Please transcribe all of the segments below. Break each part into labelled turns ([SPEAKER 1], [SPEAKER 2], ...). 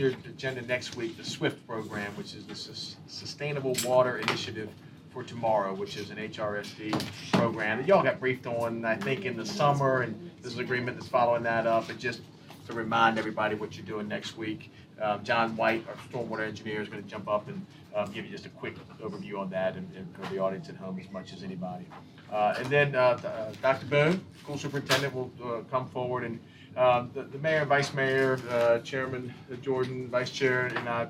[SPEAKER 1] your agenda next week the SWIFT program, which is the Sustainable Water Initiative for Tomorrow, which is an HRSD program that y'all got briefed on, I think, in the summer, and this is an agreement that's following that up. And just to remind everybody what you're doing next week, John White, our stormwater engineer, is going to jump up and give you just a quick overview on that, and for the audience at home as much as anybody. And then Dr. Boone, school superintendent, will come forward, and the mayor and vice mayor, Chairman Jordan, vice chair, and I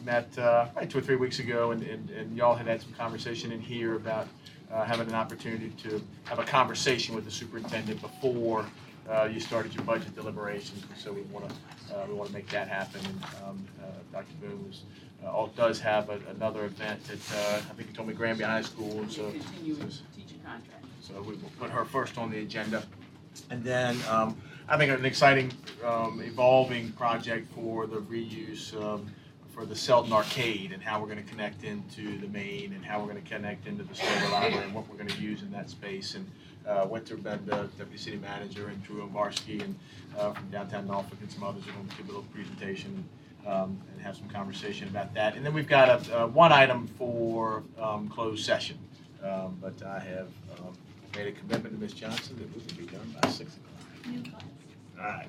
[SPEAKER 1] met probably 2 or 3 weeks ago, and y'all had some conversation in here about having an opportunity to have a conversation with the superintendent before you started your budget deliberations. So we want to make that happen. And Dr. Boone does have another event at I think he told me Granby High School. And so
[SPEAKER 2] teaching contract.
[SPEAKER 1] So we will put her first on the agenda, and then I think an exciting evolving project for the reuse for the Selden Arcade, and how we're going to connect into the main, and how we're going to connect into the Stover Library, and what we're going to use in that space. And Winter Benda, Deputy City Manager, and Drew Obarski, and from downtown Norfolk, and some others are going to give a little presentation and have some conversation about that. And then we've got one item for closed session, but I have made a commitment to Ms. Johnson that we can be done by 6 o'clock. All right.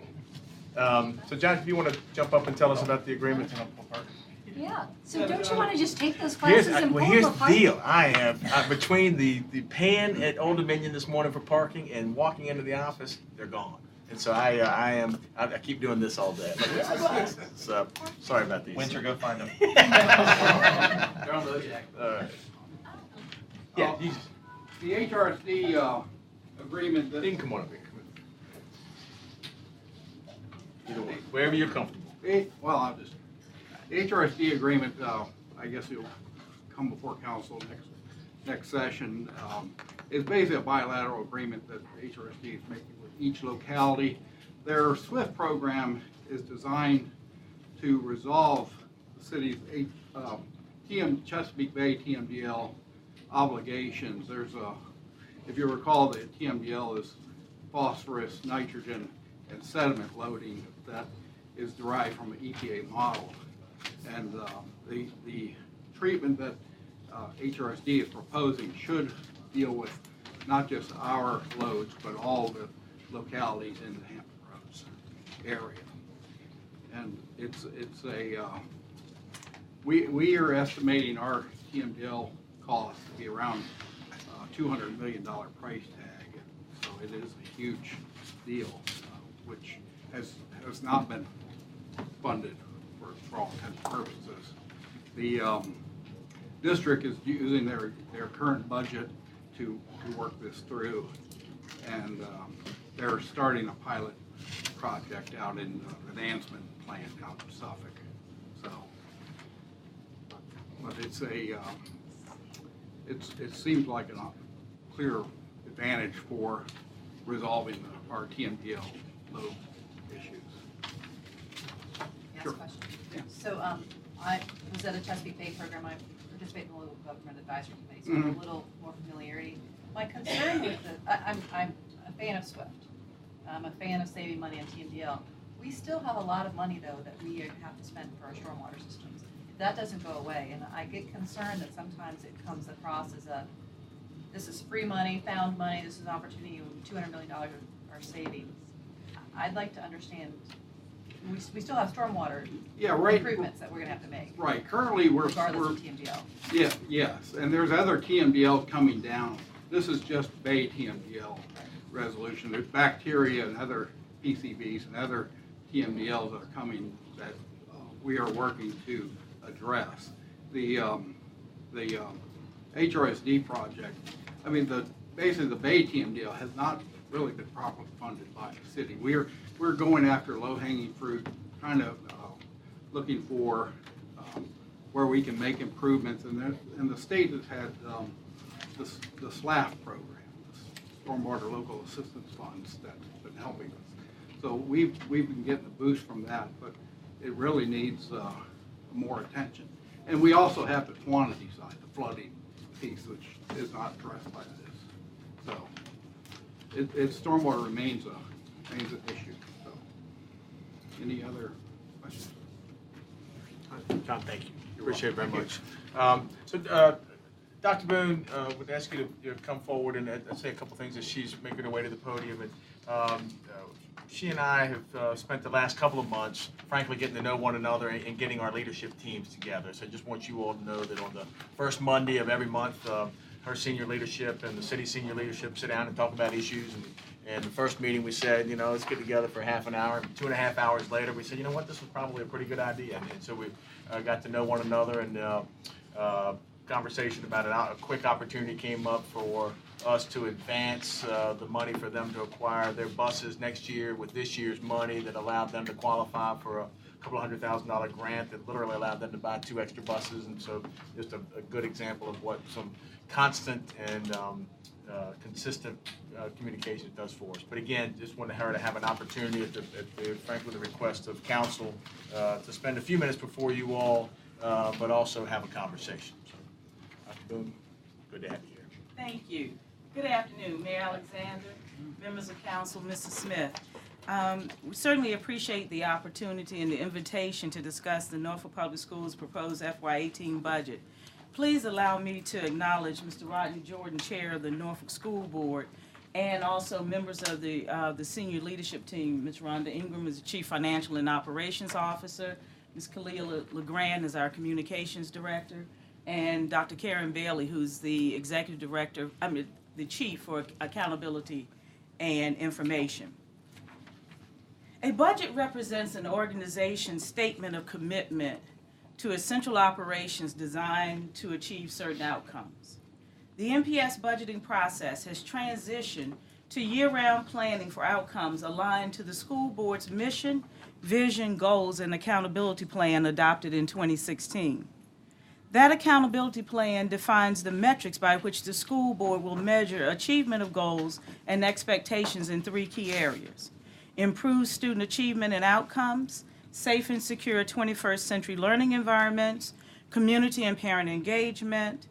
[SPEAKER 1] So John, if you want to jump up and tell us about the agreement.
[SPEAKER 3] Yeah. So don't you want to just take those classes and pull them
[SPEAKER 1] here's
[SPEAKER 3] apart?
[SPEAKER 1] the deal. I have between the paying at Old Dominion this morning for parking and walking into the office, they're gone. And so I keep doing this all day. So sorry about these.
[SPEAKER 4] Winter, go find them.
[SPEAKER 5] They're on LoJack.
[SPEAKER 1] All right. Yeah.
[SPEAKER 5] The HRSD agreement that
[SPEAKER 1] You can come on up here. Either way, wherever you're comfortable.
[SPEAKER 5] The HRSD agreement, I guess it'll come before council next session. It's basically a bilateral agreement that HRSD is making with each locality. Their SWIFT program is designed to resolve the city's Chesapeake Bay TMDL obligations. If you recall, the TMDL is phosphorus, nitrogen, and sediment loading that is derived from an EPA model. And the treatment that HRSD is proposing should deal with not just our loads, but all the localities in the Hampton Roads area. And we are estimating our TMDL cost to be around $200 million price tag. So it is a huge deal, which has not been funded for all intents and purposes. The district is using their current budget to work this through, and they're starting a pilot project out in the Ansman plant out in Suffolk. So, but it seems like a clear advantage for resolving our TMDL load issues.
[SPEAKER 6] Yes,
[SPEAKER 5] Sure.
[SPEAKER 6] question.
[SPEAKER 5] Yeah.
[SPEAKER 6] So I was at a Chesapeake Bay program. I participate in the local government advisory committee, so I have a little more familiarity. My concern with I'm a fan of SWIFT. I'm a fan of saving money on TMDL. We still have a lot of money, though, that we have to spend for our stormwater systems. That doesn't go away, and I get concerned that sometimes it comes across as this is free money, found money, this is an opportunity, $200 million are savings. I'd like to understand, we still have stormwater improvements that we're going to have to make.
[SPEAKER 5] Right. Currently,
[SPEAKER 6] regardless of TMDL.
[SPEAKER 5] Yes, and there's other TMDL coming down. This is just Bay TMDL resolution. There's bacteria and other PCBs and other TMDLs that are coming that we are working to address. The HRSD project, I mean, basically the Bay TMDL has not really been properly funded by the city. We're going after low-hanging fruit, kind of looking for where we can make improvements, and the state has had the SLAF program, the Stormwater Local Assistance Funds, that's been helping us. So we've been getting a boost from that, but it really needs more attention. And we also have the quantity side, the flooding piece, which is not addressed by this. So stormwater remains an issue. So, any other questions?
[SPEAKER 1] Tom, thank you. Appreciate it very much. Dr. Boone, would ask you to come forward and say a couple things as she's making her way to the podium. And she and I have spent the last couple of months, frankly, getting to know one another and getting our leadership teams together. So I just want you all to know that on the first Monday of every month, her senior leadership and the city senior leadership sit down and talk about issues. And the first meeting we said, let's get together for half an hour. 2.5 hours later, we said, you know what, this was probably a pretty good idea. And so we got to know one another, and conversation about a quick opportunity came up for us to advance the money for them to acquire their buses next year with this year's money that allowed them to qualify for a couple of $100,000 grant that literally allowed them to buy 2 extra buses. And so just a good example of what some constant and consistent communication does for us. But again, just wanted her to have an opportunity frankly, the request of council to spend a few minutes before you all, but also have a conversation. So, Dr. Boone, good to have you here.
[SPEAKER 2] Thank you. Good afternoon, Mayor Alexander, members of council, Mr. Smith. We certainly appreciate the opportunity and the invitation to discuss the Norfolk Public Schools proposed FY18 budget. Please allow me to acknowledge Mr. Rodney Jordan, Chair of the Norfolk School Board, and also members of the senior leadership team. Ms. Rhonda Ingram is the Chief Financial and Operations Officer. Ms. Khalil LeGrand is our Communications Director, and Dr. Karen Bailey, who's the Executive Director, the Chief for Accountability and Information. A budget represents an organization's statement of commitment to essential operations designed to achieve certain outcomes. The NPS budgeting process has transitioned to year-round planning for outcomes aligned to the school board's mission, vision, goals, and accountability plan adopted in 2016. That accountability plan defines the metrics by which the school board will measure achievement of goals and expectations in 3 key areas: improve student achievement and outcomes, safe and secure 21st century learning environments, community and parent engagement.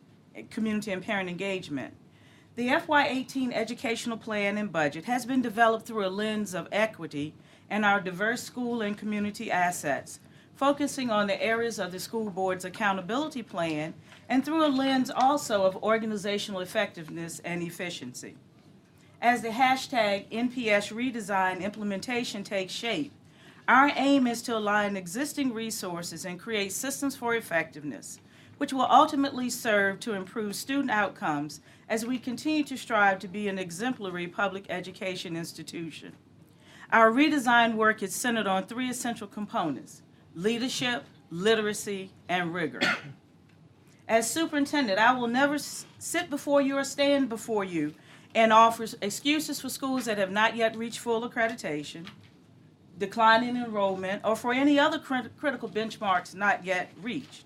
[SPEAKER 2] The FY18 educational plan and budget has been developed through a lens of equity and our diverse school and community assets, focusing on the areas of the school board's accountability plan and through a lens also of organizational effectiveness and efficiency. As the hashtag NPS redesign implementation takes shape, our aim is to align existing resources and create systems for effectiveness, which will ultimately serve to improve student outcomes as we continue to strive to be an exemplary public education institution. Our redesign work is centered on 3 essential components: leadership, literacy, and rigor. As superintendent, I will never sit before you or stand before you and offer excuses for schools that have not yet reached full accreditation, declining enrollment, or for any other critical benchmarks not yet reached.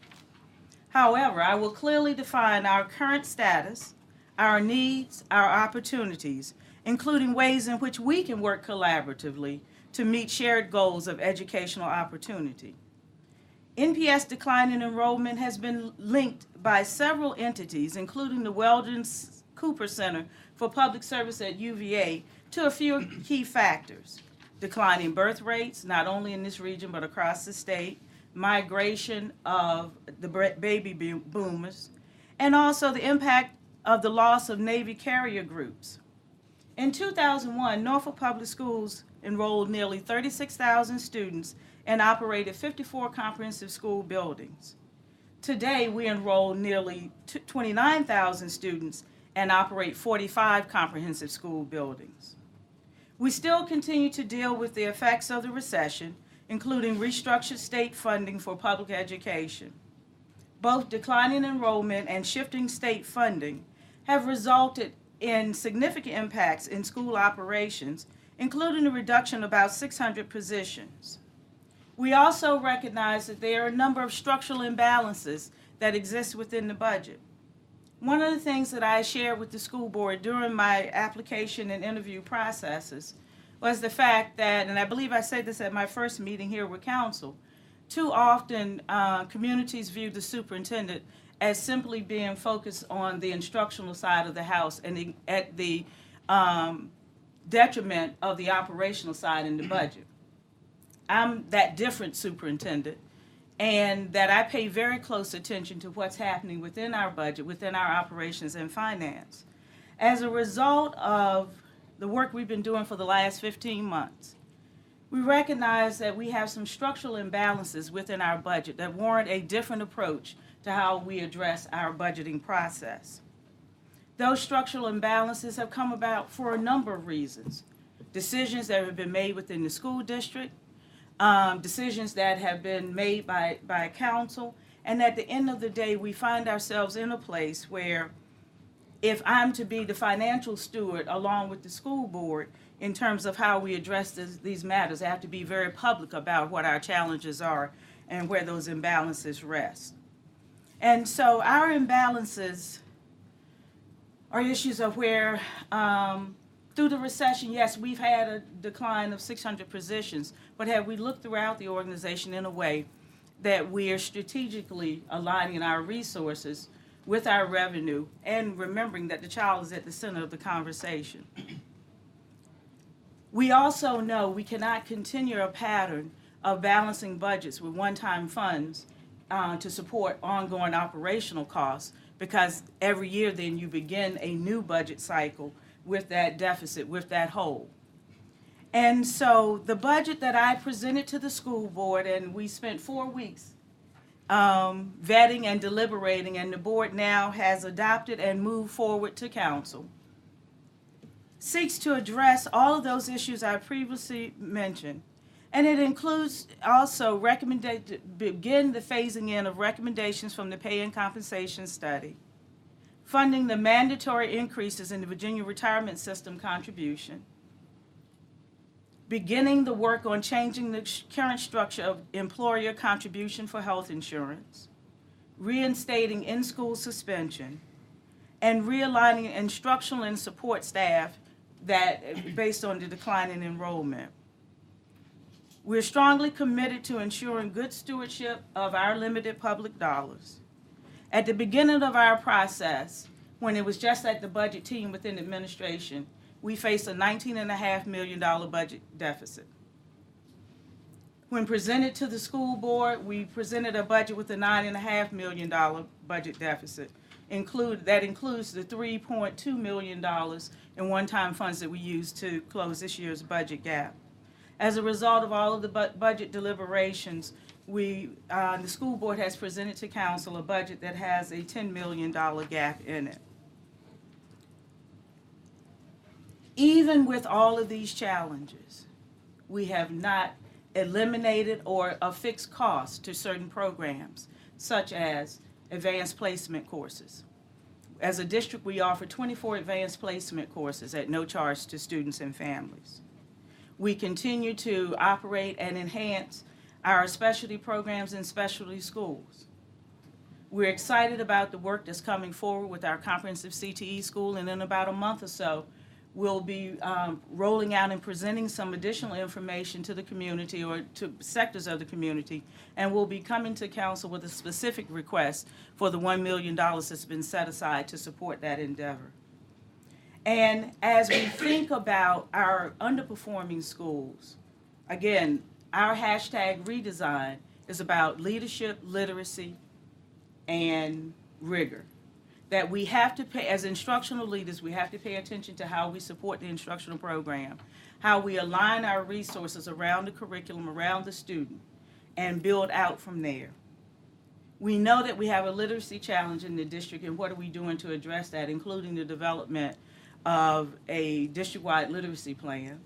[SPEAKER 2] However, I will clearly define our current status, our needs, our opportunities, including ways in which we can work collaboratively to meet shared goals of educational opportunity. NPS decline in enrollment has been linked by several entities, including the Weldon Cooper Center for Public Service at UVA, to a few key factors: declining birth rates, not only in this region but across the state, migration of the baby boomers, and also the impact of the loss of Navy carrier groups. In 2001, Norfolk Public Schools enrolled nearly 36,000 students and operated 54 comprehensive school buildings. Today, we enroll nearly 29,000 students and operate 45 comprehensive school buildings. We still continue to deal with the effects of the recession, including restructured state funding for public education. Both declining enrollment and shifting state funding have resulted in significant impacts in school operations, including the reduction of about 600 positions. We also recognize that there are a number of structural imbalances that exist within the budget. One of the things that I shared with the school board during my application and interview processes was the fact that, and I believe I said this at my first meeting here with council, too often communities view the superintendent as simply being focused on the instructional side of the house and at the detriment of the operational side in the budget. I'm that different superintendent, and that I pay very close attention to what's happening within our budget, within our operations and finance. As a result of the work we've been doing for the last 15 months, we recognize that we have some structural imbalances within our budget that warrant a different approach to how we address our budgeting process. Those structural imbalances have come about for a number of reasons. Decisions that have been made within the school district, decisions that have been made by council, and at the end of the day, we find ourselves in a place where if I'm to be the financial steward along with the school board in terms of how we address these matters, I have to be very public about what our challenges are and where those imbalances rest. And so our imbalances are issues of where through the recession, yes, we've had a decline of 600 positions, but have we looked throughout the organization in a way that we are strategically aligning our resources with our revenue and remembering that the child is at the center of the conversation? We also know we cannot continue a pattern of balancing budgets with one-time funds to support ongoing operational costs, because every year then you begin a new budget cycle with that deficit, with that hole. And so the budget that I presented to the school board, and we spent 4 weeks vetting and deliberating, and the board now has adopted and moved forward to council, seeks to address all of those issues I previously mentioned. And it includes also begin the phasing in of recommendations from the pay and compensation study, funding the mandatory increases in the Virginia Retirement System contribution, beginning the work on changing the current structure of employer contribution for health insurance, reinstating in-school suspension, and realigning instructional and support staff that based on the decline in enrollment. We're strongly committed to ensuring good stewardship of our limited public dollars. At the beginning of our process, when it was just at the budget team within administration, we faced a $19.5 million budget deficit. When presented to the school board, we presented a budget with a $9.5 million budget deficit. That includes the $3.2 million in one-time funds that we used to close this year's budget gap. As a result of all of the budget deliberations, the school board has presented to council a budget that has a $10 million gap in it. Even with all of these challenges, we have not eliminated or affixed costs to certain programs, such as advanced placement courses. As a district, we offer 24 advanced placement courses at no charge to students and families. We continue to operate and enhance our specialty programs in specialty schools. We're excited about the work that's coming forward with our comprehensive CTE school, and in about a month or so, we'll be rolling out and presenting some additional information to the community or to sectors of the community, and we'll be coming to council with a specific request for the $1 million that's been set aside to support that endeavor. And as we think about our underperforming schools, again, our hashtag redesign is about leadership, literacy, and rigor. That we have to pay, as instructional leaders, we have to pay attention to how we support the instructional program, how we align our resources around the curriculum, around the student, and build out from there. We know that we have a literacy challenge in the district, and what are we doing to address that, including the development of a district-wide literacy plan.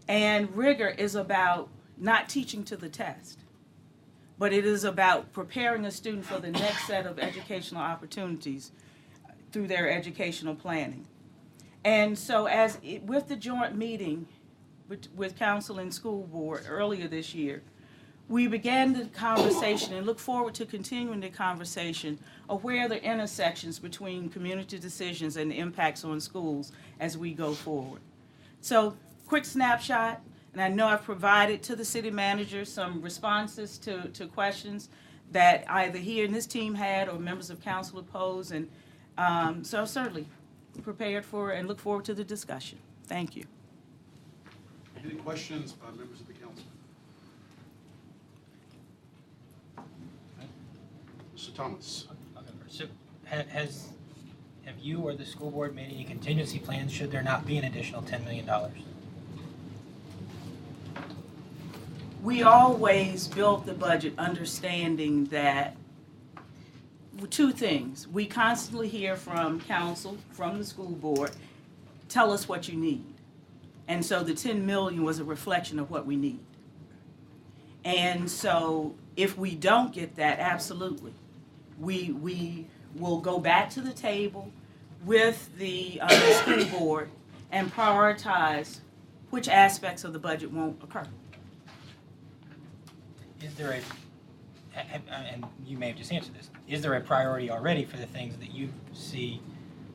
[SPEAKER 2] And rigor is about not teaching to the test, but it is about preparing a student for the next set of educational opportunities through their educational planning. And so with the joint meeting with council and school board earlier this year, we began the conversation and look forward to continuing the conversation of where the intersections between community decisions and the impacts on schools as we go forward. So, quick snapshot, and I know I've provided to the city manager some responses to questions that either he and his team had or members of council have posed, and so certainly prepared for and look forward to the discussion. Thank you.
[SPEAKER 4] Any questions by members of the council?
[SPEAKER 5] Mr. Thomas.
[SPEAKER 4] So have you or the school board made any contingency plans should there not be an additional $10 million?
[SPEAKER 2] We always built the budget understanding that two things. We constantly hear from council, from the school board, tell us what you need. And so the 10 million was a reflection of what we need. And so if we don't get that, absolutely, we will go back to the table with the school board and prioritize which aspects of the budget won't occur.
[SPEAKER 4] Is there and you may have just answered this, is there a priority already for the things that you see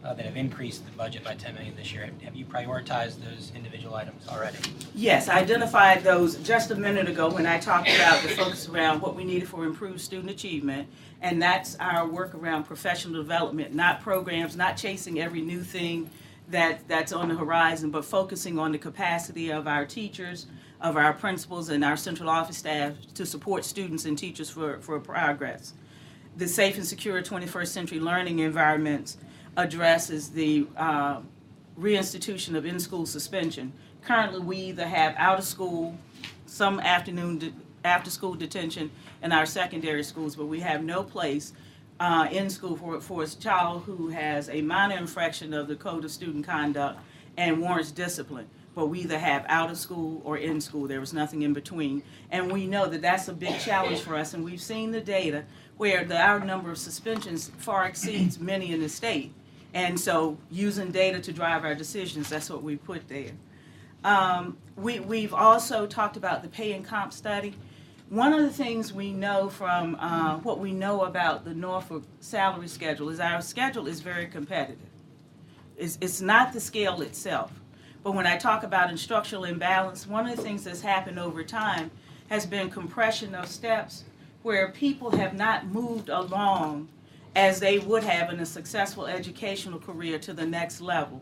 [SPEAKER 4] that have increased the budget by 10 million this year? Have you prioritized those individual items already?
[SPEAKER 2] Yes, I identified those just a minute ago when I talked about the focus around what we needed for improved student achievement, and that's our work around professional development, not programs, not chasing every new thing that's on the horizon, but focusing on the capacity of our teachers, of our principals, and our central office staff to support students and teachers for progress. The Safe and Secure 21st Century Learning Environments addresses the reinstitution of in-school suspension. Currently, we either have out-of-school, some after-school detention in our secondary schools, but we have no place in school for a child who has a minor infraction of the Code of Student Conduct and warrants discipline. But we either have out-of-school or in-school. There was nothing in between. And we know that that's a big challenge for us, and we've seen the data where our number of suspensions far exceeds many in the state. And so using data to drive our decisions, that's what we put there. We've also talked about the pay and comp study. One of the things we know from what we know about the Norfolk salary schedule is our schedule is very competitive. It's not the scale itself. But when I talk about instructional imbalance, one of the things that's happened over time has been compression of steps where people have not moved along as they would have in a successful educational career to the next level.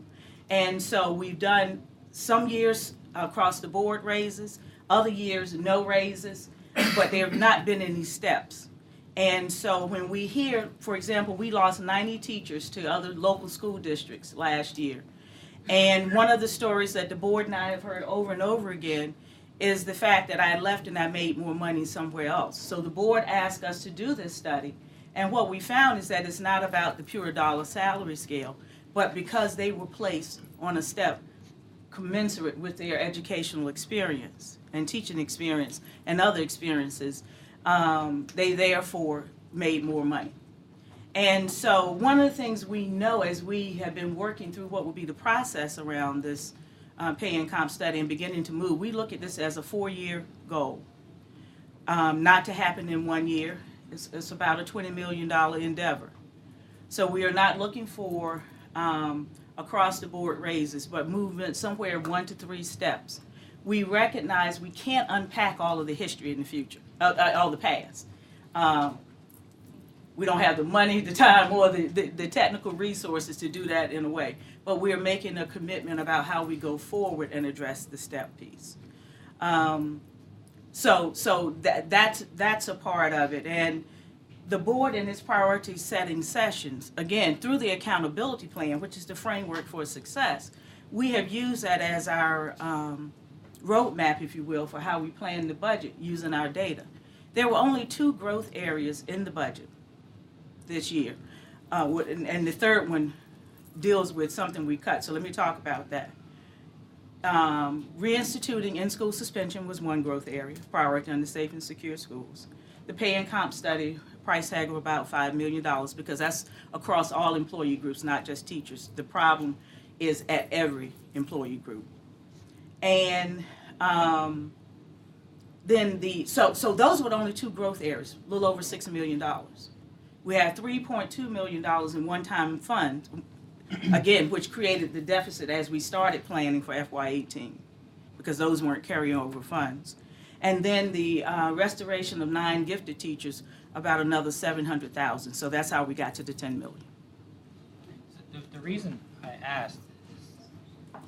[SPEAKER 2] And so we've done some years across the board raises, other years no raises, but there have not been any steps. And so when we hear, for example, we lost 90 teachers to other local school districts last year. And one of the stories that the board and I have heard over and over again is the fact that I left and I made more money somewhere else. So the board asked us to do this study. And what we found is that it's not about the pure dollar salary scale, but because they were placed on a step commensurate with their educational experience and teaching experience and other experiences, they therefore made more money. And so one of the things we know as we have been working through what will be the process around this pay and comp study and beginning to move, we look at this as a 4-year goal, not to happen in 1 year. It's about a $20 million endeavor. So we are not looking for across-the-board raises, but movement somewhere 1 to 3 steps. We recognize we can't unpack all of the history in the future, all the past. We don't have the money, the time, or the technical resources to do that in a way. But we are making a commitment about how we go forward and address the step piece. So that's a part of it. And the board in its priority setting sessions, again, through the accountability plan, which is the framework for success, we have used that as our roadmap, if you will, for how we plan the budget using our data. There were only 2 growth areas in the budget this year. And the third one deals with something we cut. So let me talk about that. Reinstituting in-school suspension was one growth area, priority under safe and secure schools. The pay and comp study, price tag of about $5 million, because that's across all employee groups, not just teachers. The problem is at every employee group. And so those were the only 2 growth areas, a little over $6 million. We had $3.2 million in one-time funds, again, which created the deficit as we started planning for FY18, because those weren't carryover funds. And then the restoration of 9 gifted teachers, about another $700,000. So that's how we got to the $10 million.
[SPEAKER 4] So the reason I asked is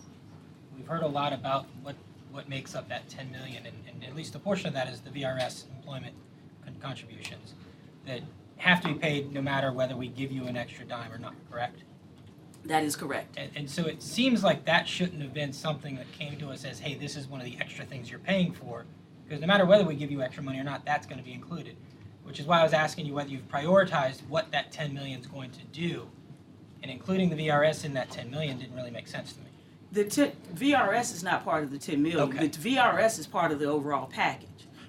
[SPEAKER 4] we've heard a lot about what makes up that $10 million, and at least a portion of that is the VRS employment contributions that have to be paid no matter whether we give you an extra dime or not, correct?
[SPEAKER 2] That is correct.
[SPEAKER 4] And so it seems like that shouldn't have been something that came to us as, hey, this is one of the extra things you're paying for. Because no matter whether we give you extra money or not, that's going to be included. Which is why I was asking you whether you've prioritized what that 10 million is going to do. And including the VRS in that 10 million didn't really make sense to me.
[SPEAKER 2] The VRS is not part of the 10 million.
[SPEAKER 4] Okay.
[SPEAKER 2] The VRS is part of the overall package.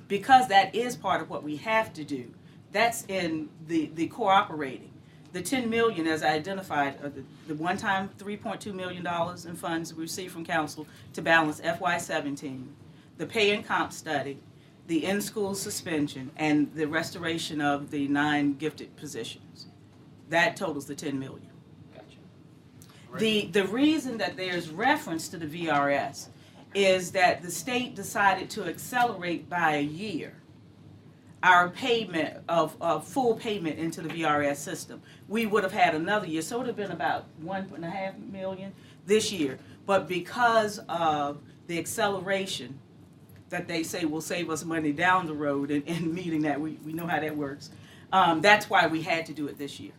[SPEAKER 2] Because that is part of what we have to do. That's in the cooperating. The 10 million, as I identified, the one-time $3.2 million in funds we received from council to balance FY17, the pay and comp study, the in-school suspension, and the restoration of the 9 gifted positions. That totals the 10 million.
[SPEAKER 4] Gotcha.
[SPEAKER 2] The reason that there's reference to the VRS is that the state decided to accelerate by a year our payment of full payment into the VRS system. We would have had another year, so it would have been about 1.5 million this year. But because of the acceleration that they say will save us money down the road and meeting that, we know how that works. That's why we had to do it this year.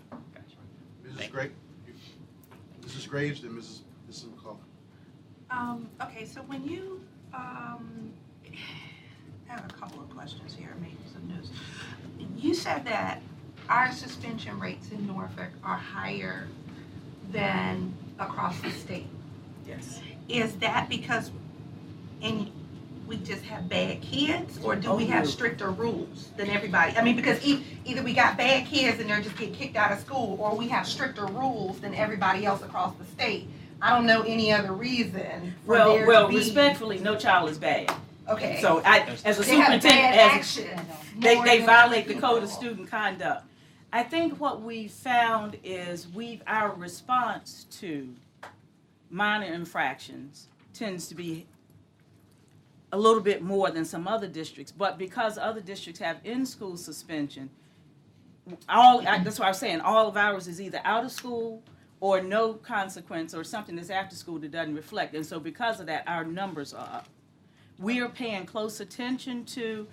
[SPEAKER 7] Mrs. Mrs. Graves and Mrs. McCall.
[SPEAKER 8] Okay, so when you, I have a couple of questions here, maybe some news. You said that our suspension rates in Norfolk are higher than across the state.
[SPEAKER 2] Yes.
[SPEAKER 8] Is that because we just have bad kids, or do we have stricter rules than everybody? I mean, because either we got bad kids and they're just getting kicked out of school, or we have stricter rules than everybody else across the state. I don't know any other reason for there to be.
[SPEAKER 2] Respectfully, no child is bad.
[SPEAKER 8] Okay.
[SPEAKER 2] So as a
[SPEAKER 8] They have
[SPEAKER 2] superintendent,
[SPEAKER 8] bad action.
[SPEAKER 2] they violate the code of student conduct. I think what we found is our response to minor infractions tends to be a little bit more than some other districts, but because other districts have in-school suspension, that's why I'm saying all of ours is either out of school or no consequence or something that's after school that doesn't reflect. And so because of that, our numbers are up. We are paying close attention to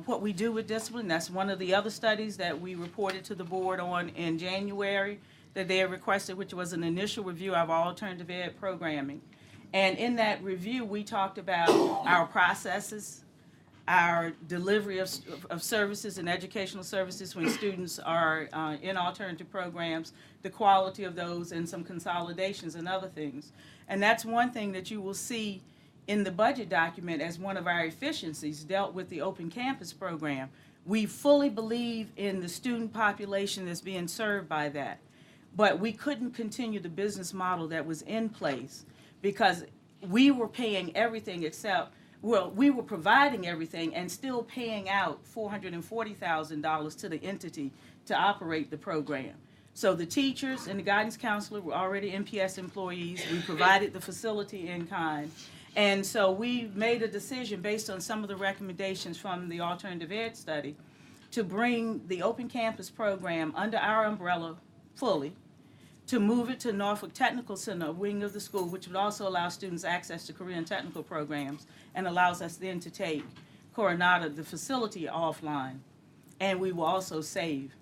[SPEAKER 2] what we do with discipline. That's one of the other studies that we reported to the board on in January that they had requested, which was an initial review of our alternative ed programming. And in that review, we talked about our processes, our delivery of services and educational services when students are in alternative programs, the quality of those, and some consolidations and other things. And that's one thing that you will see in the budget document as one of our efficiencies dealt with the Open Campus program. We fully believe in the student population that's being served by that. But we couldn't continue the business model that was in place because we were paying everything except, we were providing everything and still paying out $440,000 to the entity to operate the program. So the teachers and the guidance counselor were already MPS employees. We provided the facility in kind. And so we made a decision based on some of the recommendations from the alternative ed study to bring the Open Campus program under our umbrella fully, to move it to Norfolk Technical Center, a wing of the school, which would also allow students access to career and technical programs, and allows us then to take Coronado, the facility, offline. And we will also save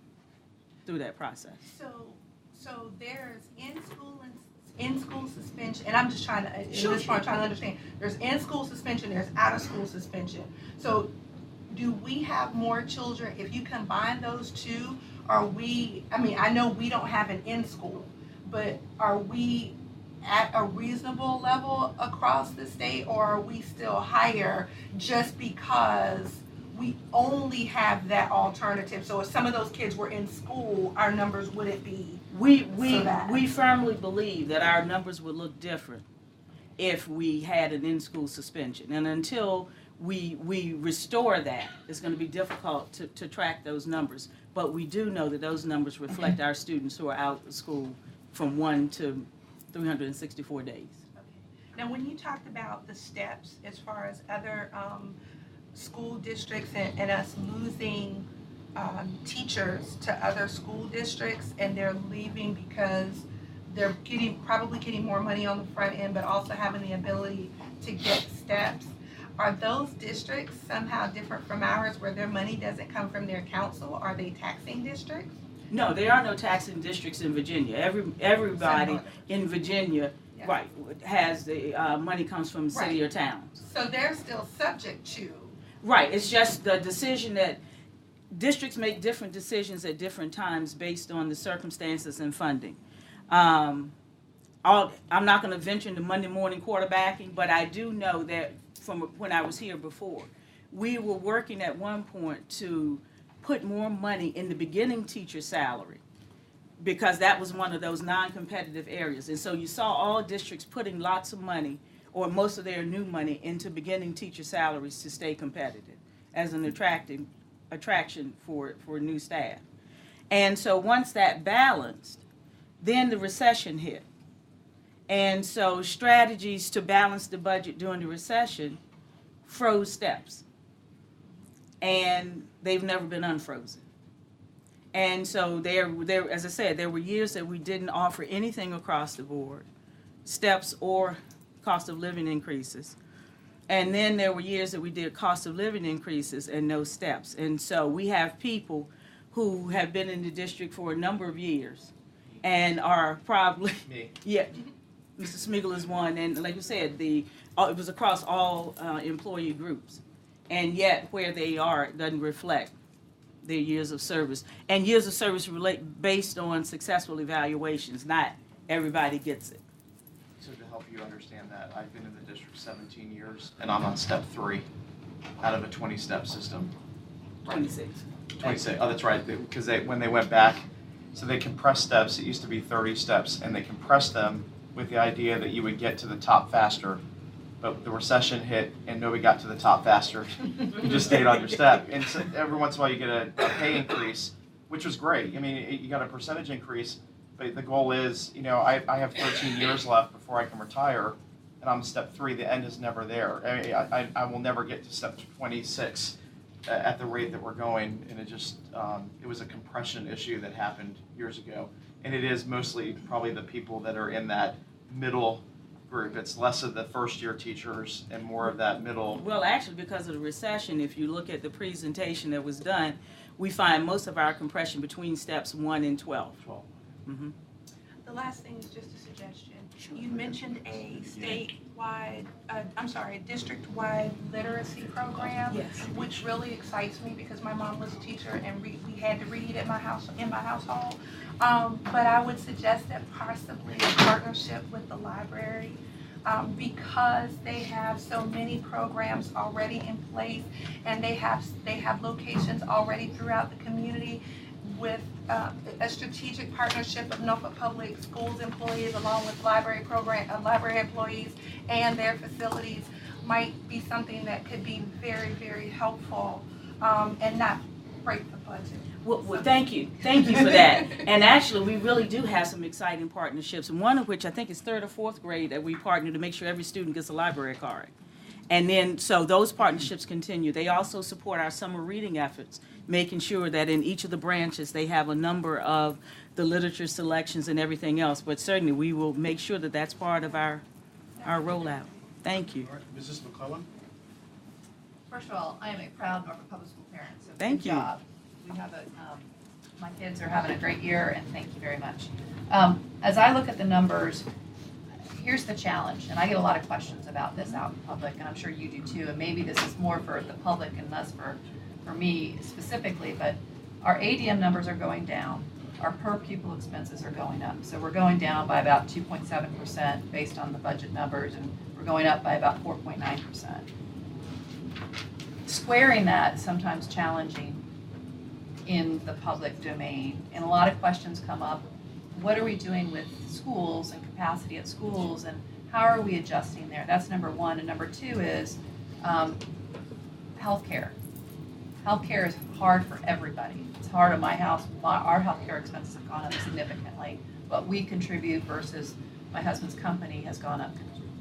[SPEAKER 2] through that process.
[SPEAKER 8] So there's in-school suspension, and I'm just trying to, in this part, trying to understand. There's in-school suspension, there's out-of-school suspension. So do we have more children, if you combine those two, I mean, I know we don't have an in-school, but are we at a reasonable level across the state, or are we still higher just because we only have that alternative? So if some of those kids were in school, our numbers wouldn't be
[SPEAKER 2] We firmly believe that our numbers would look different if we had an in-school suspension. And until we restore that, it's going to be difficult to track those numbers. But we do know that those numbers reflect our students who are out of school from 1 to 364 days.
[SPEAKER 8] Okay. Now, when you talked about the steps as far as other school districts and us losing teachers to other school districts, and they're leaving because they're probably getting more money on the front end, but also having the ability to get steps. are those districts somehow different from ours where their money doesn't come from their council? Are they taxing districts?
[SPEAKER 2] No, there are no taxing districts in Virginia. Everybody in Virginia,
[SPEAKER 8] Yeah.
[SPEAKER 2] right, has the, money comes from city or towns.
[SPEAKER 8] So they're still subject to,
[SPEAKER 2] Right, it's just the decision that districts make different decisions at different times based on the circumstances and funding. I'm not gonna venture into Monday morning quarterbacking, but I do know that from when I was here before, we were working at one point to put more money in the beginning teacher salary, because that was one of those non-competitive areas. And so you saw all districts putting lots of money, or most of their new money, into beginning teacher salaries to stay competitive as an attraction for new staff. And so once that balanced, then the recession hit. And so strategies to balance the budget during the recession froze steps. And they've never been unfrozen. And so there, as I said, there were years that we didn't offer anything across the board, steps or cost of living increases. And then there were years that we did cost of living increases and no steps. And so we have people who have been in the district for a number of years and are probably,
[SPEAKER 1] Me.
[SPEAKER 2] yeah, Mr. Smeagol is one, and like you said, it was across all employee groups. And yet where they are, it doesn't reflect their years of service. And years of service relate based on successful evaluations, not everybody gets it.
[SPEAKER 9] So to help you understand that, I've been in the district 17 years, and I'm on step 3 out of a 20-step system.
[SPEAKER 2] 26.
[SPEAKER 9] 26, oh, that's right, because when they went back, so they compressed steps, it used to be 30 steps, and they compressed them with the idea that you would get to the top faster. But the recession hit and nobody got to the top faster. You just stayed on your step. And so every once in a while you get a pay increase, which was great. I mean, you got a percentage increase, but the goal is, you know, I have 13 years left before I can retire, and I'm step 3. The end is never there. I will never get to step 26 at the rate that we're going. And it just, it was a compression issue that happened years ago. And it is mostly probably the people that are in that middle group. It's less of the first year teachers and more of that middle.
[SPEAKER 2] Well, actually, because of the recession, if you look at the presentation that was done, we find most of our compression between steps 1 and 12. Mm-hmm.
[SPEAKER 8] the last thing is just a suggestion. You mentioned a statewide, district-wide literacy program.
[SPEAKER 2] Yes.
[SPEAKER 8] Which really excites me because my mom was a teacher and we had to read at my household. But I would suggest that possibly a partnership with the library, because they have so many programs already in place and they have locations already throughout the community, with a strategic partnership of Norfolk Public Schools employees along with library employees and their facilities might be something that could be very, very helpful and not break the budget.
[SPEAKER 2] Well, thank you for that. And actually, we really do have some exciting partnerships, and one of which I think is 3rd or 4th grade that we partner to make sure every student gets a library card. And then, so those partnerships continue. They also support our summer reading efforts, making sure that in each of the branches they have a number of the literature selections and everything else. But certainly, we will make sure that that's part of our rollout. Thank you.
[SPEAKER 7] All right, Mrs. McClellan?
[SPEAKER 6] First of all, I am a proud Norfolk Public School parent, so
[SPEAKER 2] Thank
[SPEAKER 6] good
[SPEAKER 2] you.
[SPEAKER 6] job. We have my kids are having a great year, and thank you very much. As I look at the numbers, here's the challenge, and I get a lot of questions about this out in public, and I'm sure you do too, and maybe this is more for the public and less for me specifically, but our ADM numbers are going down. Our per pupil expenses are going up. So we're going down by about 2.7% based on the budget numbers, and we're going up by about 4.9%. Squaring that is sometimes challenging in the public domain, and a lot of questions come up. What are we doing with schools and capacity at schools, and how are we adjusting there? That's number one. And number two is healthcare. Healthcare is hard for everybody. It's hard at my house. Our healthcare expenses have gone up significantly. What we contribute versus my husband's company has gone up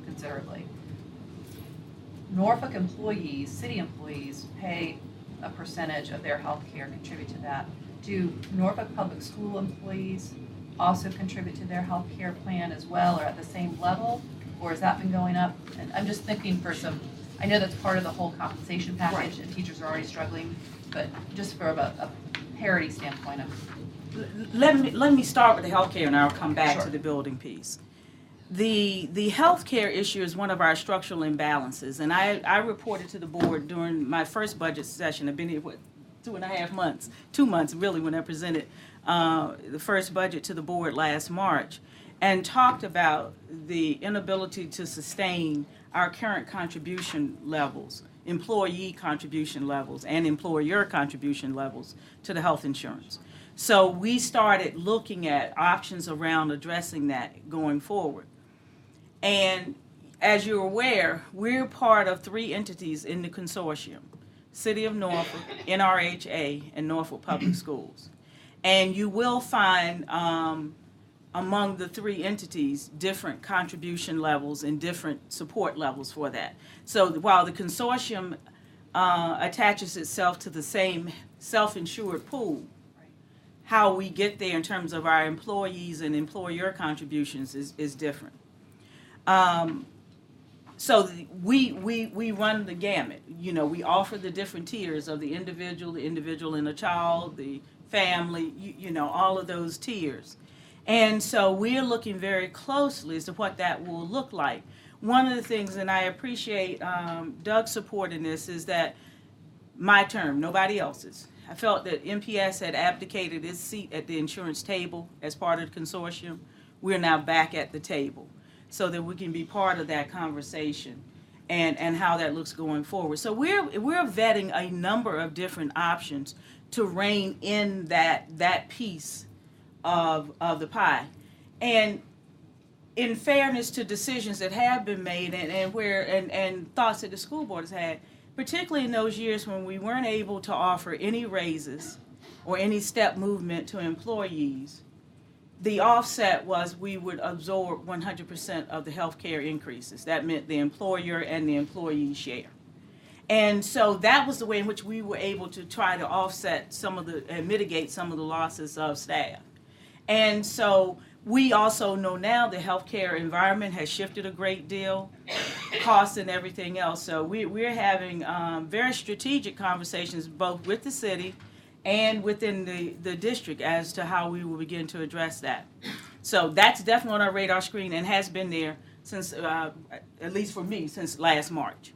[SPEAKER 6] considerably. Norfolk employees, city employees, pay a percentage of their health care, contribute to that. Do Norfolk Public School employees also contribute to their health care plan as well, or at the same level, or has that been going up? And I'm just thinking for some I know that's part of the whole compensation package, and teachers are already struggling, but just from a parity standpoint of.
[SPEAKER 2] Let me start with the healthcare, and I'll come back
[SPEAKER 1] Sure.
[SPEAKER 2] to the building piece. The healthcare issue is one of our structural imbalances, and I reported to the board during my first budget session. I've been here, 2.5 months, 2 months really, when I presented the first budget to the board last March, and talked about the inability to sustain our current contribution levels, employee contribution levels, and employer contribution levels to the health insurance. So we started looking at options around addressing that going forward. And as you're aware, we're part of 3 entities in the consortium: City of Norfolk, NRHA, and Norfolk Public Schools. And you will find among the 3 entities different contribution levels and different support levels for that. So while the consortium attaches itself to the same self-insured pool, how we get there in terms of our employees and employer contributions is different. So we run the gamut. You know, we offer the different tiers of the individual and a child, the family, you know, all of those tiers. And so we're looking very closely as to what that will look like. One of the things, and I appreciate Doug's support in this, is that my term, nobody else's. I felt that MPS had abdicated its seat at the insurance table as part of the consortium. We're now back at the table so that we can be part of that conversation and how that looks going forward. So we're vetting a number of different options to rein in that piece of the pie. And in fairness to decisions that have been made and thoughts that the school board has had, particularly in those years when we weren't able to offer any raises or any step movement to employees, the offset was we would absorb 100% of the health care increases. That meant the employer and the employee share. And so that was the way in which we were able to try to offset and mitigate some of the losses of staff. And so we also know now the healthcare environment has shifted a great deal, costs and everything else. So we're having very strategic conversations both with the city and within the district as to how we will begin to address that. So that's definitely on our radar screen and has been there since, at least for me, since last March.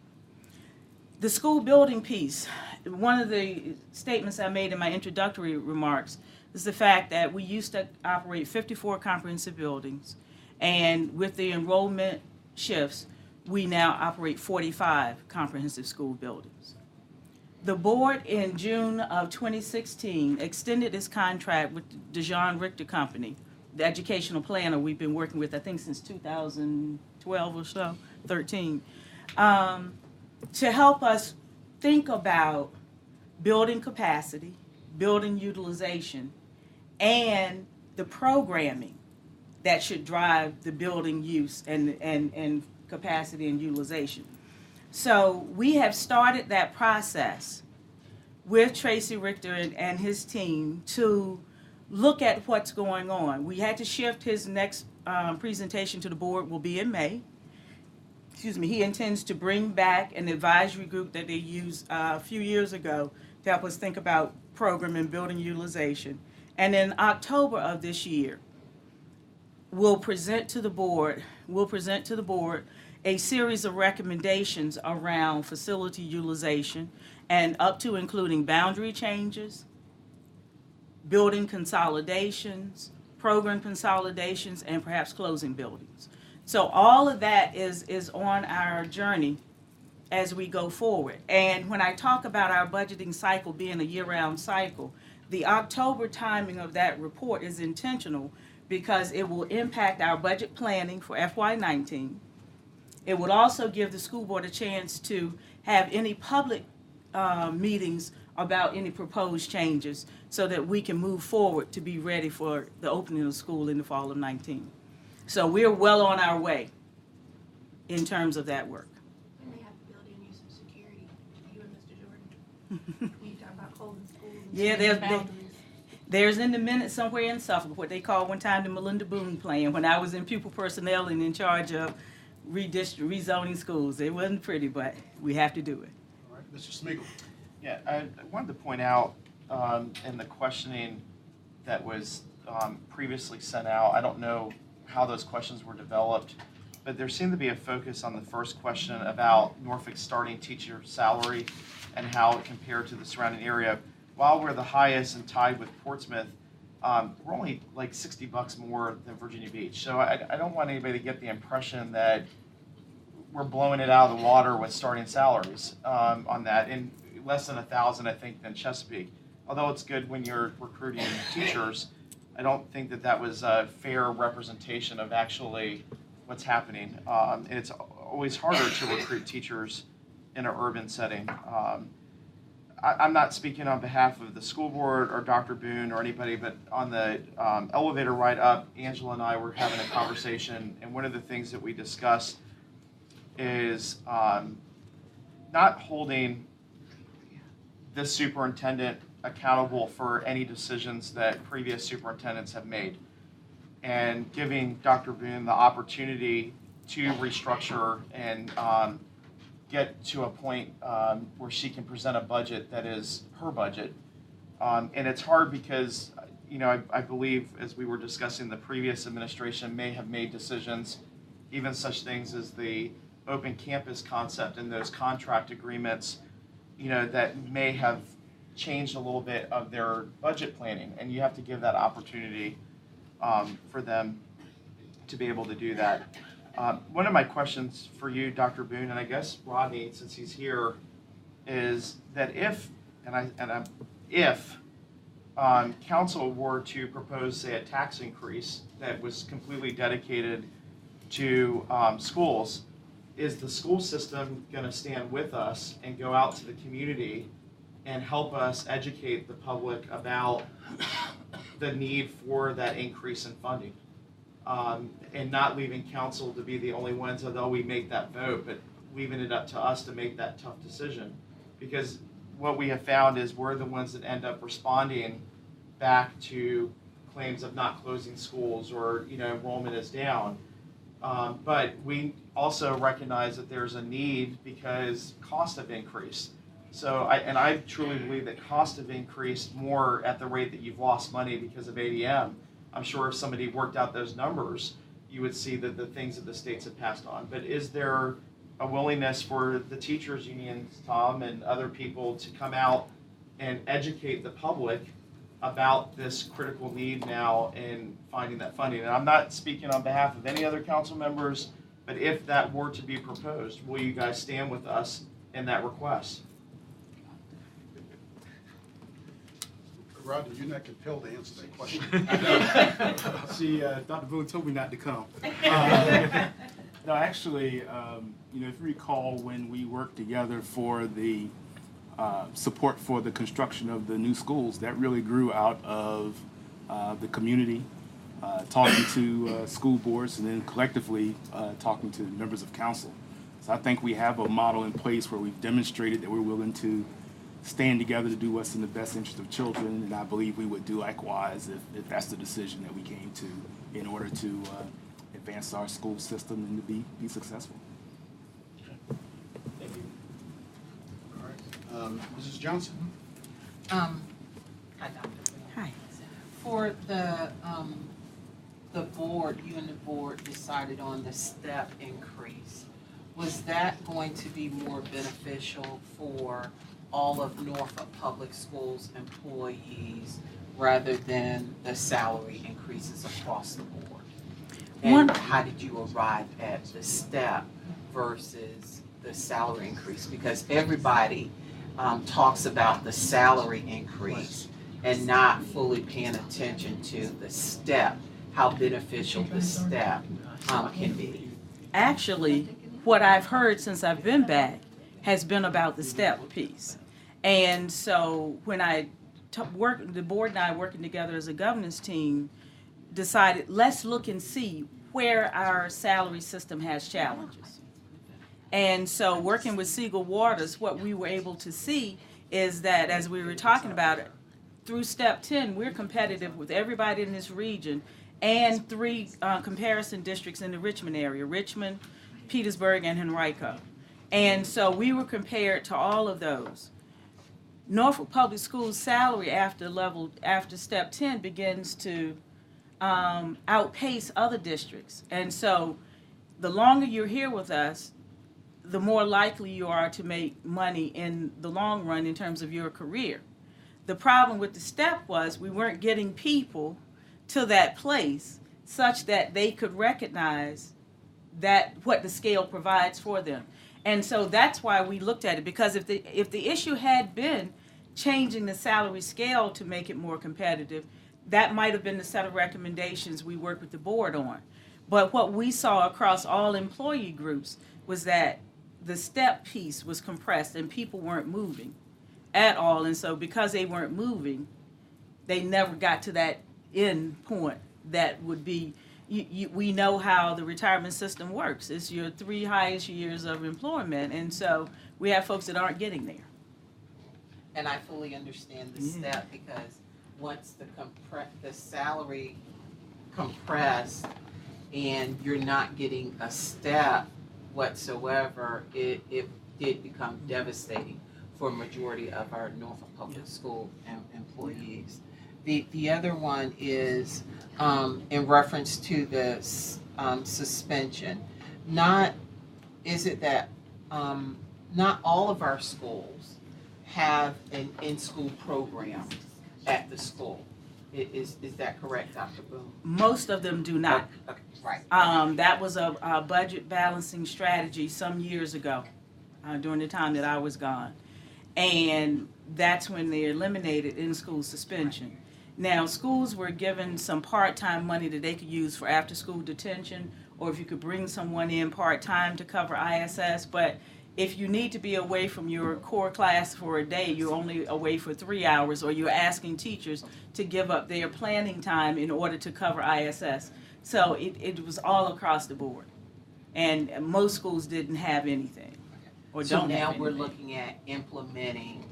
[SPEAKER 2] The school building piece, one of the statements I made in my introductory remarks is the fact that we used to operate 54 comprehensive buildings, and with the enrollment shifts, we now operate 45 comprehensive school buildings. The board in June of 2016 extended its contract with the DeJean Richter Company, the educational planner we've been working with, I think since 2012 or so, 13, to help us think about building capacity, building utilization, and the programming that should drive the building use and capacity and utilization. So we have started that process with Tracy Richter and his team to look at what's going on. We had to shift his next presentation to the board will be in May. He intends to bring back an advisory group that they used a few years ago to help us think about program and building utilization. And in October of this year, we'll present to the board a series of recommendations around facility utilization and up to including boundary changes, building consolidations, program consolidations, and perhaps closing buildings. So all of that is on our journey as we go forward. And when I talk about our budgeting cycle being a year-round cycle, the October timing of that report is intentional because it will impact our budget planning for FY19. It would also give the school board a chance to have any public meetings about any proposed changes so that we can move forward to be ready for the opening of school in the fall of 19. So we're well on our way in terms of that work.
[SPEAKER 8] And they have the building use of security, you and Mr. Jordan. We talk about closing schools.
[SPEAKER 2] Yeah, there's in the minutes somewhere in Suffolk what they call one time the Melinda Boone plan when I was in pupil personnel and in charge of rezoning schools. It wasn't pretty, but we have to do it.
[SPEAKER 7] All right, Mr. Smigiel.
[SPEAKER 9] Yeah, I wanted to point out in the questioning that was previously sent out, I don't know how those questions were developed, but there seemed to be a focus on the first question about Norfolk's starting teacher salary and how it compared to the surrounding area. While we're the highest and tied with Portsmouth, we're only like $60 more than Virginia Beach. So I don't want anybody to get the impression that we're blowing it out of the water with starting salaries on that. And less than 1,000, I think, than Chesapeake. Although it's good when you're recruiting teachers, I don't think that that was a fair representation of actually what's happening. And it's always harder to recruit teachers in an urban setting. I'm not speaking on behalf of the school board or Dr. Boone or anybody, but on the elevator ride up, Angela and I were having a conversation, and one of the things that we discussed is not holding this superintendent accountable for any decisions that previous superintendents have made, and giving Dr. Boone the opportunity to restructure and get to a point where she can present a budget that is her budget. And it's hard because, you know, I believe, as we were discussing, the previous administration may have made decisions, even such things as the open campus concept and those contract agreements, you know, that may have changed a little bit of their budget planning, and you have to give that opportunity for them to be able to do that. One of my questions for you, Dr. Boone, and I guess Rodney, since he's here, is that if council were to propose, say, a tax increase that was completely dedicated to schools, is the school system going to stand with us and go out to the community and help us educate the public about the need for that increase in funding? And not leaving council to be the only ones, although we make that vote, but leaving it up to us to make that tough decision. Because what we have found is we're the ones that end up responding back to claims of not closing schools or, you know, enrollment is down. But we also recognize that there's a need because costs have increased. So I truly believe that costs have increased more at the rate that you've lost money because of ADM. I'm sure if somebody worked out those numbers, you would see that the things that the states have passed on. But is there a willingness for the teachers unions, Tom, and other people to come out and educate the public about this critical need now in finding that funding? And I'm not speaking on behalf of any other council members, but if that were to be proposed, will you guys stand with us in that request?
[SPEAKER 7] Rodney, you're not compelled to answer that question.
[SPEAKER 10] See, Dr. Boone told me not to come. No, actually, you know, if you recall when we worked together for the support for the construction of the new schools, that really grew out of the community, talking to school boards, and then collectively talking to members of council. So I think we have a model in place where we've demonstrated that we're willing to stand together to do what's in the best interest of children, and I believe we would do likewise if that's the decision that we came to in order to advance our school system and to be successful.
[SPEAKER 4] Thank you.
[SPEAKER 7] All right, Mrs. Johnson?
[SPEAKER 11] Hi, Dr.
[SPEAKER 2] Hi.
[SPEAKER 11] For the board, you and the board decided on the step increase. Was that going to be more beneficial for all of Norfolk Public Schools employees rather than the salary increases across the board? And how did you arrive at the step versus the salary increase? Because everybody talks about the salary increase and not fully paying attention to the step, how beneficial the step can be.
[SPEAKER 2] Actually, what I've heard since I've been back has been about the step piece. And so when the board and I working together as a governance team decided, let's look and see where our salary system has challenges. And so working with Siegel Waters, what we were able to see is that, as we were talking about it, through step 10, we're competitive with everybody in this region and 3 comparison districts in the Richmond area: Richmond, Petersburg, and Henrico. And so we were compared to all of those. Norfolk Public Schools' salary after step 10 begins to outpace other districts. And so the longer you're here with us, the more likely you are to make money in the long run in terms of your career. The problem with the step was we weren't getting people to that place such that they could recognize that what the scale provides for them. And so that's why we looked at it, because if the issue had been changing the salary scale to make it more competitive, that might have been the set of recommendations we worked with the board on. But what we saw across all employee groups was that the step piece was compressed and people weren't moving at all. And so because they weren't moving, they never got to that end point that would be, we know how the retirement system works. It's your 3 highest years of employment. And so we have folks that aren't getting there.
[SPEAKER 11] And I fully understand the step, because once the salary compressed and you're not getting a step whatsoever, it did become devastating for a majority of our Norfolk Public School employees. The other one is in reference to the suspension. Is it that not all of our schools have an in-school program at the school? Is that correct, Dr. Boone?
[SPEAKER 2] Most of them do not.
[SPEAKER 11] Okay, right.
[SPEAKER 2] That was a budget balancing strategy some years ago, during the time that I was gone. And that's when they eliminated in-school suspension. Now, schools were given some part-time money that they could use for after-school detention, or if you could bring someone in part-time to cover ISS. But if you need to be away from your core class for a day, you're only away for 3 hours, or you're asking teachers to give up their planning time in order to cover ISS. So it was all across the board. And most schools didn't have anything, or
[SPEAKER 11] So
[SPEAKER 2] don't have
[SPEAKER 11] now
[SPEAKER 2] anything.
[SPEAKER 11] we're looking at implementing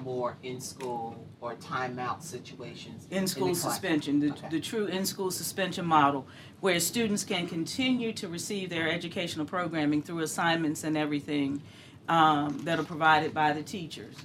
[SPEAKER 11] more in-school or timeout situations.
[SPEAKER 2] In-school
[SPEAKER 11] the class.
[SPEAKER 2] suspension,
[SPEAKER 11] Okay.
[SPEAKER 2] the true in-school suspension model, where students can continue to receive their educational programming through assignments and everything that are provided by the teachers.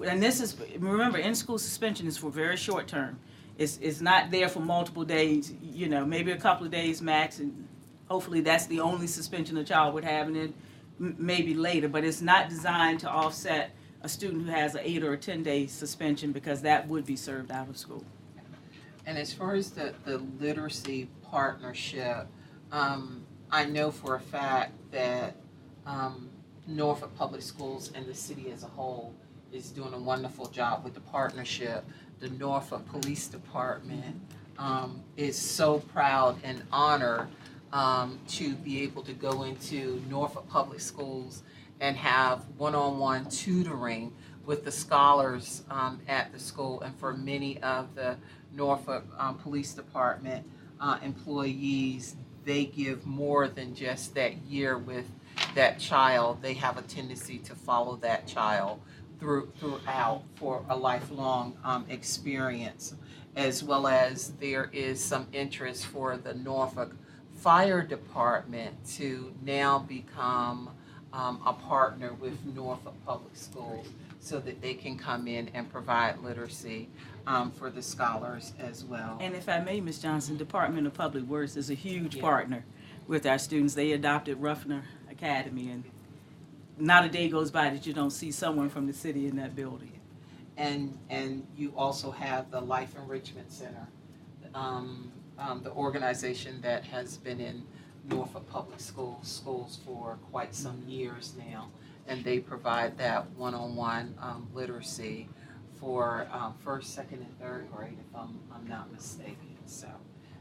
[SPEAKER 2] And this is, remember, in-school suspension is for very short term. It's not there for multiple days, maybe a couple of days max, and hopefully that's the only suspension a child would have, and then maybe later. But it's not designed to offset a student who has an 8 or a 10-day suspension, because that would be served out of school.
[SPEAKER 11] And as far as the literacy partnership, I know for a fact that Norfolk Public Schools and the city as a whole is doing a wonderful job with the partnership. The Norfolk Police Department is so proud and honored to be able to go into Norfolk Public Schools and have one-on-one tutoring with the scholars at the school. And for many of the Norfolk Police Department employees, they give more than just that year with that child. They have a tendency to follow that child throughout for a lifelong experience, as well as there is some interest for the Norfolk Fire Department to now become a partner with Norfolk Public Schools, so that they can come in and provide literacy for the scholars as well.
[SPEAKER 2] And if I may, Ms. Johnson, Department of Public Works is a huge partner with our students. They adopted Ruffner Academy, and not a day goes by that you don't see someone from the city in that building.
[SPEAKER 11] And you also have the Life Enrichment Center, the organization that has been in Norfolk Public Schools for quite some years now, and they provide that one-on-one literacy for first, second, and third grade, if I'm not mistaken. So,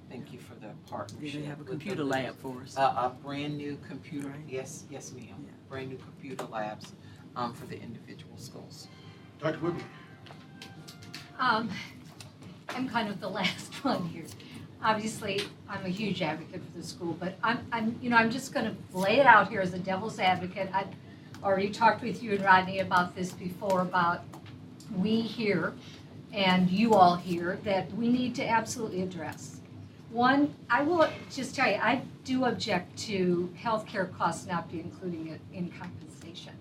[SPEAKER 11] thank you for the partnership.
[SPEAKER 2] They have a
[SPEAKER 11] with
[SPEAKER 2] computer lab for us.
[SPEAKER 11] A brand new computer.
[SPEAKER 2] Right.
[SPEAKER 11] Yes, ma'am.
[SPEAKER 2] Yeah.
[SPEAKER 11] Brand new computer labs for the individual schools.
[SPEAKER 7] Dr. Whitman.
[SPEAKER 3] I'm kind of the last one here. Obviously, I'm a huge advocate for the school, but I'm just going to lay it out here as a devil's advocate. I already talked with you and Rodney about this before, about we here and you all here, that we need to absolutely address. One, I will just tell you, do object to healthcare costs not be including it in compensation.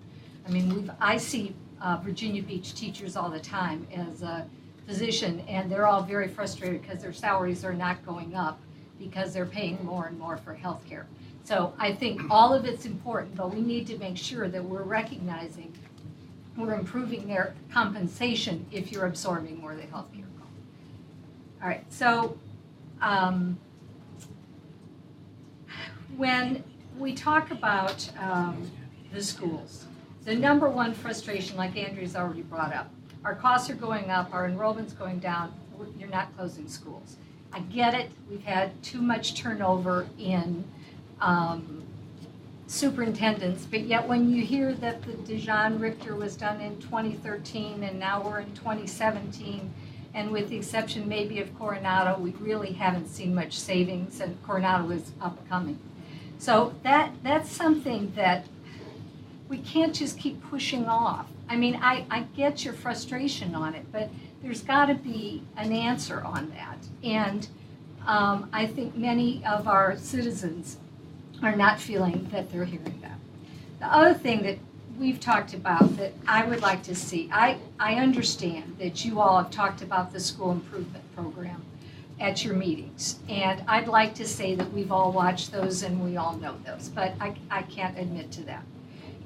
[SPEAKER 3] I mean, I see Virginia Beach teachers all the time as a physician, and they're all very frustrated because their salaries are not going up because they're paying more and more for healthcare. So I think all of it's important, but we need to make sure that we're recognizing we're improving their compensation if you're absorbing more of the healthcare cost. All right, so when we talk about the schools, the number one frustration, like Andrea's already brought up, our costs are going up, our enrollment's going down, you're not closing schools. I get it, we've had too much turnover in superintendents, but yet when you hear that the Dijon Richter was done in 2013 and now we're in 2017, and with the exception maybe of Coronado, we really haven't seen much savings, and Coronado is upcoming. So that's something that we can't just keep pushing off. I mean, I get your frustration on it, but there's got to be an answer on that. And I think many of our citizens are not feeling that they're hearing that. The other thing that we've talked about that I would like to see, I understand that you all have talked about the school improvement program at your meetings. And I'd like to say that we've all watched those and we all know those, but I can't admit to that.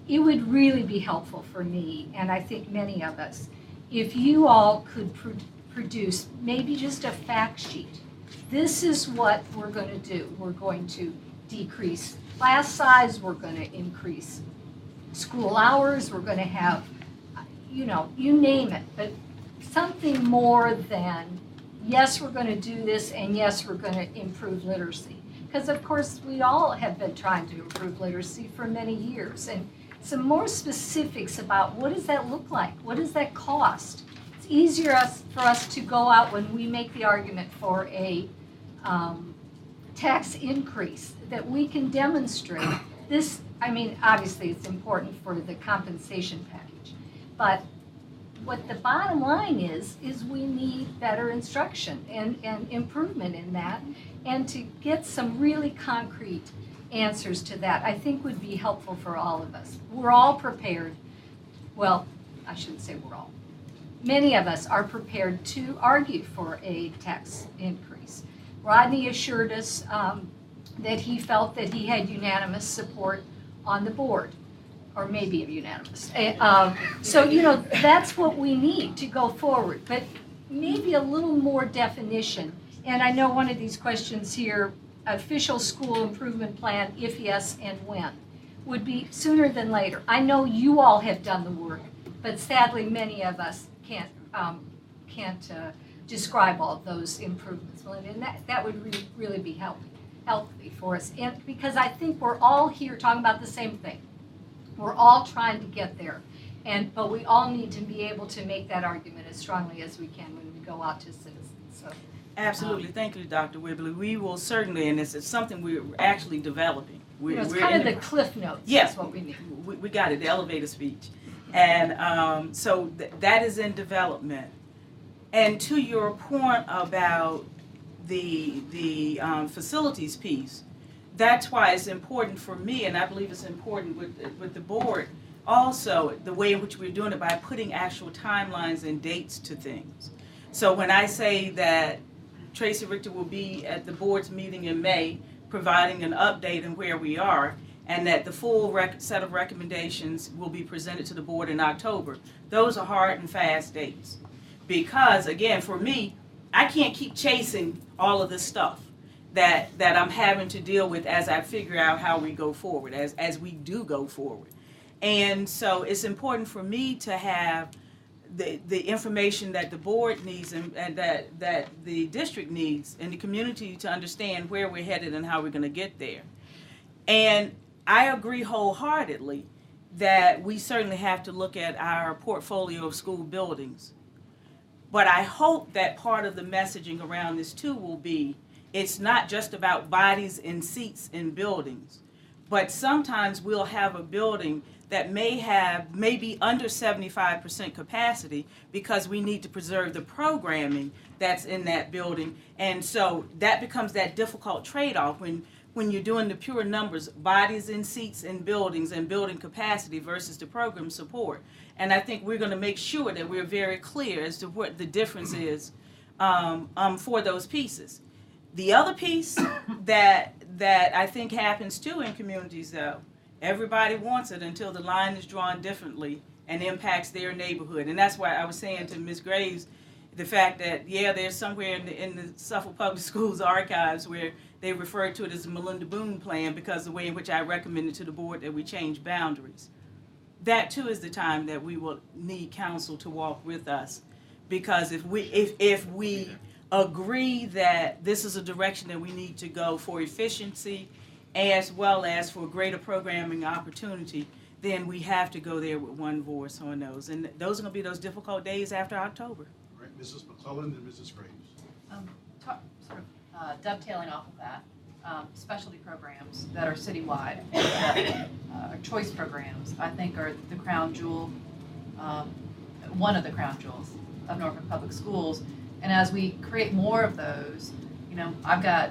[SPEAKER 3] It would really be helpful for me, and I think many of us, if you all could produce maybe just a fact sheet. This is what we're going to do. We're going to decrease class size, we're going to increase school hours, we're going to have, you name it, but something more than, yes, we're going to do this, and yes, we're going to improve literacy. Because of course, we all have been trying to improve literacy for many years. And some more specifics about what does that look like? What does that cost? It's easier for us to go out when we make the argument for a tax increase that we can demonstrate this. I mean, obviously it's important for the compensation package, but what the bottom line is we need better instruction and improvement in that, and to get some really concrete answers to that, I think would be helpful for all of us. We're all prepared, well, I shouldn't say we're all. Many of us are prepared to argue for a tax increase. Rodney assured us that he felt that he had unanimous support on the board, or maybe unanimous. So, that's what we need to go forward, but maybe a little more definition. And I know one of these questions here, official school improvement plan, if yes and when, would be sooner than later. I know you all have done the work, but sadly many of us can't describe all of those improvements. And that would really be healthy for us. And because I think we're all here talking about the same thing. We're all trying to get there. But we all need to be able to make that argument as strongly as we can when we go out to citizens. So.
[SPEAKER 2] Absolutely. Thank you, Dr. Whibley. We will certainly, and it's something we're actually developing.
[SPEAKER 3] It's kind of the cliff notes.
[SPEAKER 2] Yes,
[SPEAKER 3] is what we need.
[SPEAKER 2] We got it, the elevator speech. And so that is in development. And to your point about the facilities piece, that's why it's important for me, and I believe it's important with the board, also the way in which we're doing it by putting actual timelines and dates to things. So when I say that Tracy Richter will be at the board's meeting in May, providing an update on where we are, and that the full set of recommendations will be presented to the board in October, those are hard and fast dates. Because, again, for me, I can't keep chasing all of this stuff that I'm having to deal with as I figure out how we go forward, as we do go forward. And so it's important for me to have the information that the board needs and that the district needs and the community to understand where we're headed and how we're going to get there. And I agree wholeheartedly that we certainly have to look at our portfolio of school buildings. But I hope that part of the messaging around this too will be, it's not just about bodies and seats in buildings, but sometimes we'll have a building that may be under 75% capacity because we need to preserve the programming that's in that building. And so that becomes that difficult trade-off when when you're doing the pure numbers, bodies in seats in buildings and building capacity versus the program support. And I think we're going to make sure that we're very clear as to what the difference is for those pieces. The other piece that I think happens too in communities, though, everybody wants it until the line is drawn differently and impacts their neighborhood. And that's why I was saying to Ms. Graves, the fact that, yeah, there's somewhere in the Suffolk Public Schools archives where they refer to it as the Melinda Boone plan because of the way in which I recommended to the board that we change boundaries. That too is the time that we will need council to walk with us, because if we agree that this is a direction that we need to go for efficiency as well as for greater programming opportunity, then we have to go there with one voice on those. And those are going to be those difficult days after October.
[SPEAKER 7] All right, Mrs. McClellan and Mrs. Graves.
[SPEAKER 6] Sort of dovetailing off of that, specialty programs that are citywide, that are choice programs, I think are the crown jewel, one of the crown jewels of Norfolk Public Schools. And as we create more of those, you know, I've got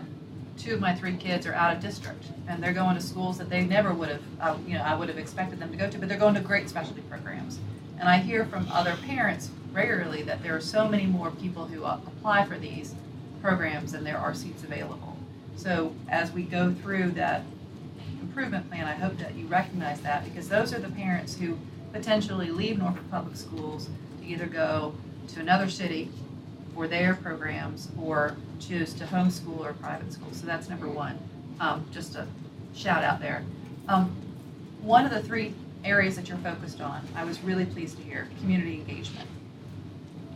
[SPEAKER 6] 2 of my 3 kids are out of district, and they're going to schools that they never would have, I would have expected them to go to, but they're going to great specialty programs. And I hear from other parents regularly that there are so many more people who apply for these programs than there are seats available. So as we go through that improvement plan, I hope that you recognize that, because those are the parents who potentially leave Norfolk Public Schools to either go to another city for their programs or choose to homeschool or private school. So that's number one. Just a shout out there. One of the 3 areas that you're focused on, I was really pleased to hear, community engagement.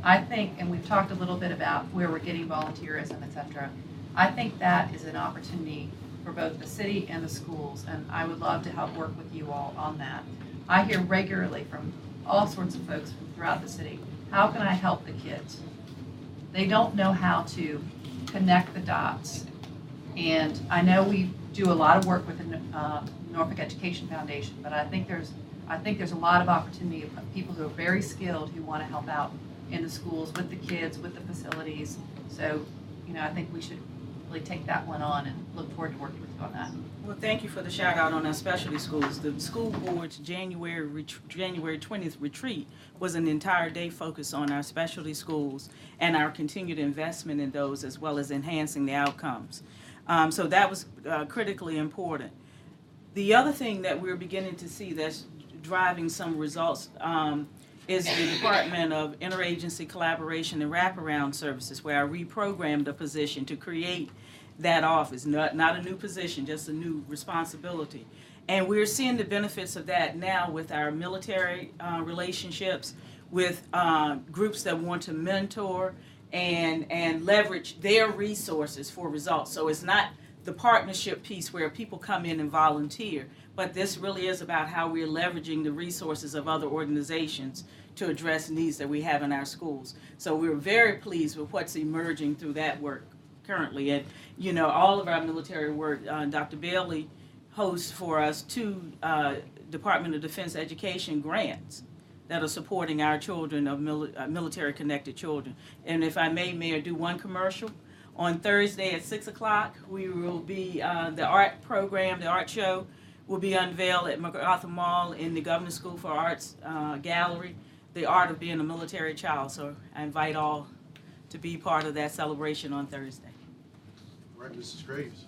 [SPEAKER 6] I think, and we've talked a little bit about where we're getting volunteerism, et cetera. I think that is an opportunity for both the city and the schools, and I would love to help work with you all on that. I hear regularly from all sorts of folks from throughout the city, how can I help the kids? They don't know how to connect the dots. And I know we do a lot of work with the Norfolk Education Foundation, but I think there's a lot of opportunity of people who are very skilled who want to help out in the schools with the kids, with the facilities. So, you know, I think we should really take that one on and look forward to working with you on that.
[SPEAKER 2] Well, thank you for the shout out on our specialty schools. The school board's January 20th retreat was an entire day focused on our specialty schools and our continued investment in those, as well as enhancing the outcomes. So that was critically important. The other thing that we're beginning to see that's driving some results is the Department of Interagency Collaboration and Wraparound Services, where I reprogrammed a position to create that office, not a new position, just a new responsibility. And we're seeing the benefits of that now with our military relationships, with groups that want to mentor and leverage their resources for results. So it's not the partnership piece where people come in and volunteer, but this really is about how we're leveraging the resources of other organizations to address needs that we have in our schools. So we're very pleased with what's emerging through that work currently. And, you know, all of our military work, Dr. Bailey hosts for us 2 Department of Defense education grants that are supporting our children of military-connected children. And if I may, Mayor, do one commercial. On Thursday at 6 o'clock, we will be, the art program, the art show, will be unveiled at MacArthur Mall in the Governor's School for Arts Gallery, The Art of Being a Military Child. So I invite all to be part of that celebration on Thursday.
[SPEAKER 7] All right, Mrs. Graves.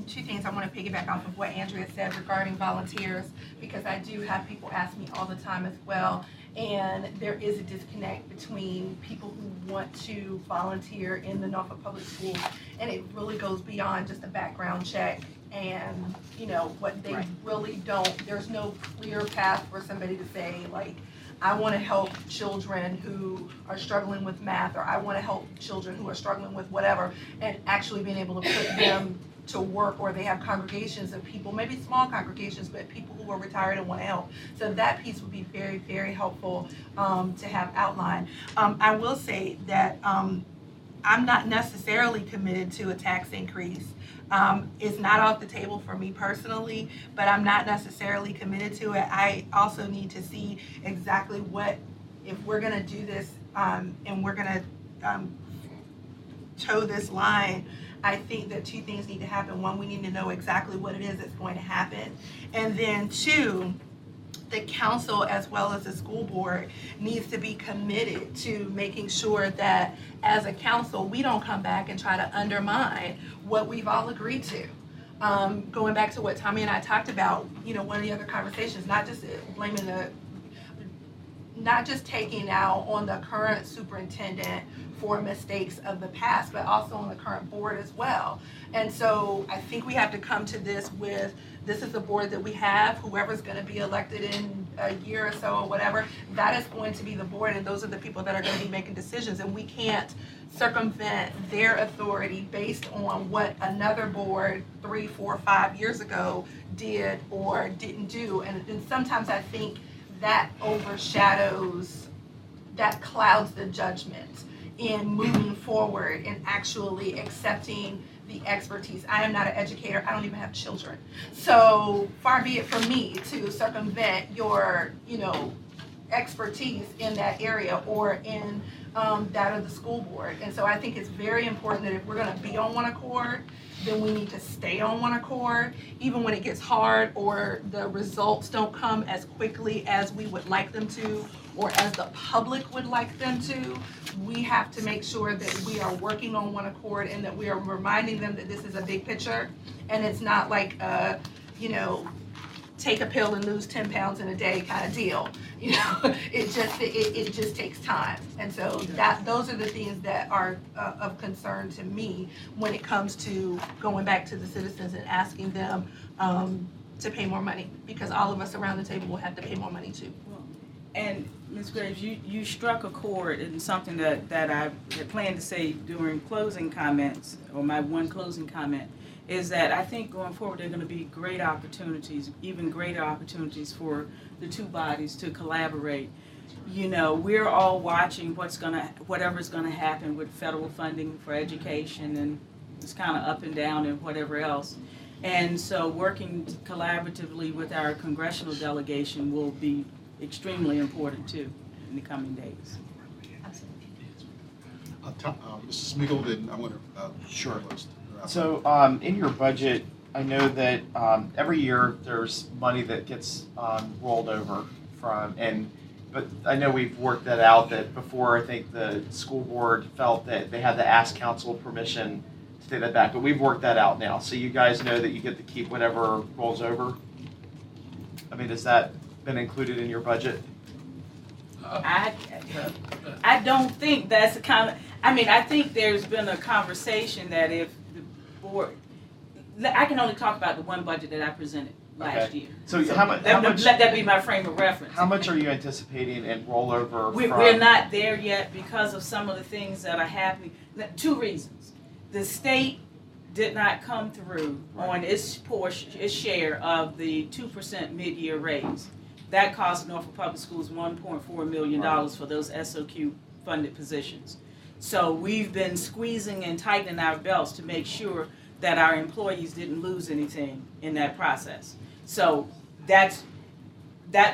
[SPEAKER 8] 2 things. I want to piggyback off of what Andrea said regarding volunteers, because I do have people ask me all the time as well, and there is a disconnect between people who want to volunteer in the Norfolk Public Schools, and it really goes beyond just a background check and, you know, what they really don't. There's no clear path for somebody to say, like, I want to help children who are struggling with math, or I want to help children who are struggling with whatever, and actually being able to put them to work, or they have congregations of people, maybe small congregations, but people who are retired and want to help. So that piece would be very, very helpful to have outlined. I will say that I'm not necessarily committed to a tax increase. It's not off the table for me personally, but I'm not necessarily committed to it. I also need to see exactly what, if we're going to do this and we're going to toe this line, I think that two things need to happen. One, we need to know exactly what it is that's going to happen. And then two, the council as well as the school board needs to be committed to making sure that as a council, we don't come back and try to undermine what we've all agreed to. Going back to what Tommy and I talked about, you know, one of the other conversations, not just blaming not just taking out on the current superintendent for mistakes of the past, but also on the current board as well. And so I think we have to come to this with, this is the board that we have, whoever's gonna be elected in a year or so or whatever, that is going to be the board, and those are the people that are gonna be making decisions, and we can't circumvent their authority based on what another board 3, 4, 5 years ago did or didn't do. And sometimes I think that overshadows, that clouds the judgment in moving forward and actually accepting the expertise. I am not an educator. I don't even have children. So far be it from me to circumvent your, you know, expertise in that area or in that of the school board. And so I think it's very important that if we're going to be on one accord, then we need to stay on one accord, even when it gets hard or the results don't come as quickly as we would like them to or as the public would like them to. We have to make sure that we are working on one accord and that we are reminding them that this is a big picture and it's not like you know, take a pill and lose 10 pounds in a day kind of deal. You know, it just takes time. And so those are the things that are of concern to me when it comes to going back to the citizens and asking them to pay more money, because all of us around the table will have to pay more money too.
[SPEAKER 2] And Ms. Graves, you struck a chord in something that I had planned to say during closing comments, or my one closing comment, is that I think going forward there are going to be great opportunities, even greater opportunities for the two bodies to collaborate. You know, we're all watching whatever's going to happen with federal funding for education, and it's kind of up and down and whatever else. And so working collaboratively with our congressional delegation will be extremely important too in the coming days.
[SPEAKER 7] Mrs. Smeagol, then I'm going to
[SPEAKER 9] Sure. So in your budget, I know that every year there's money that gets rolled over from, but I know we've worked that out, that before I think the school board felt that they had to ask council permission to take that back, but we've worked that out now. So you guys know that you get to keep whatever rolls over? I mean, has that been included in your budget?
[SPEAKER 2] I don't think that's the kind of, I mean, I think there's been a conversation that if the board, I can only talk about the one budget that I presented last year.
[SPEAKER 9] So how much?
[SPEAKER 2] Let that be my frame of reference.
[SPEAKER 9] How much are you anticipating in rollover?
[SPEAKER 2] We're not there yet because of some of the things that are happening. Two reasons. The state did not come through on its portion, its share of the 2% mid-year raise. That cost Norfolk Public Schools $1.4 million for those SOQ funded positions. So we've been squeezing and tightening our belts to make sure that our employees didn't lose anything in that process. So that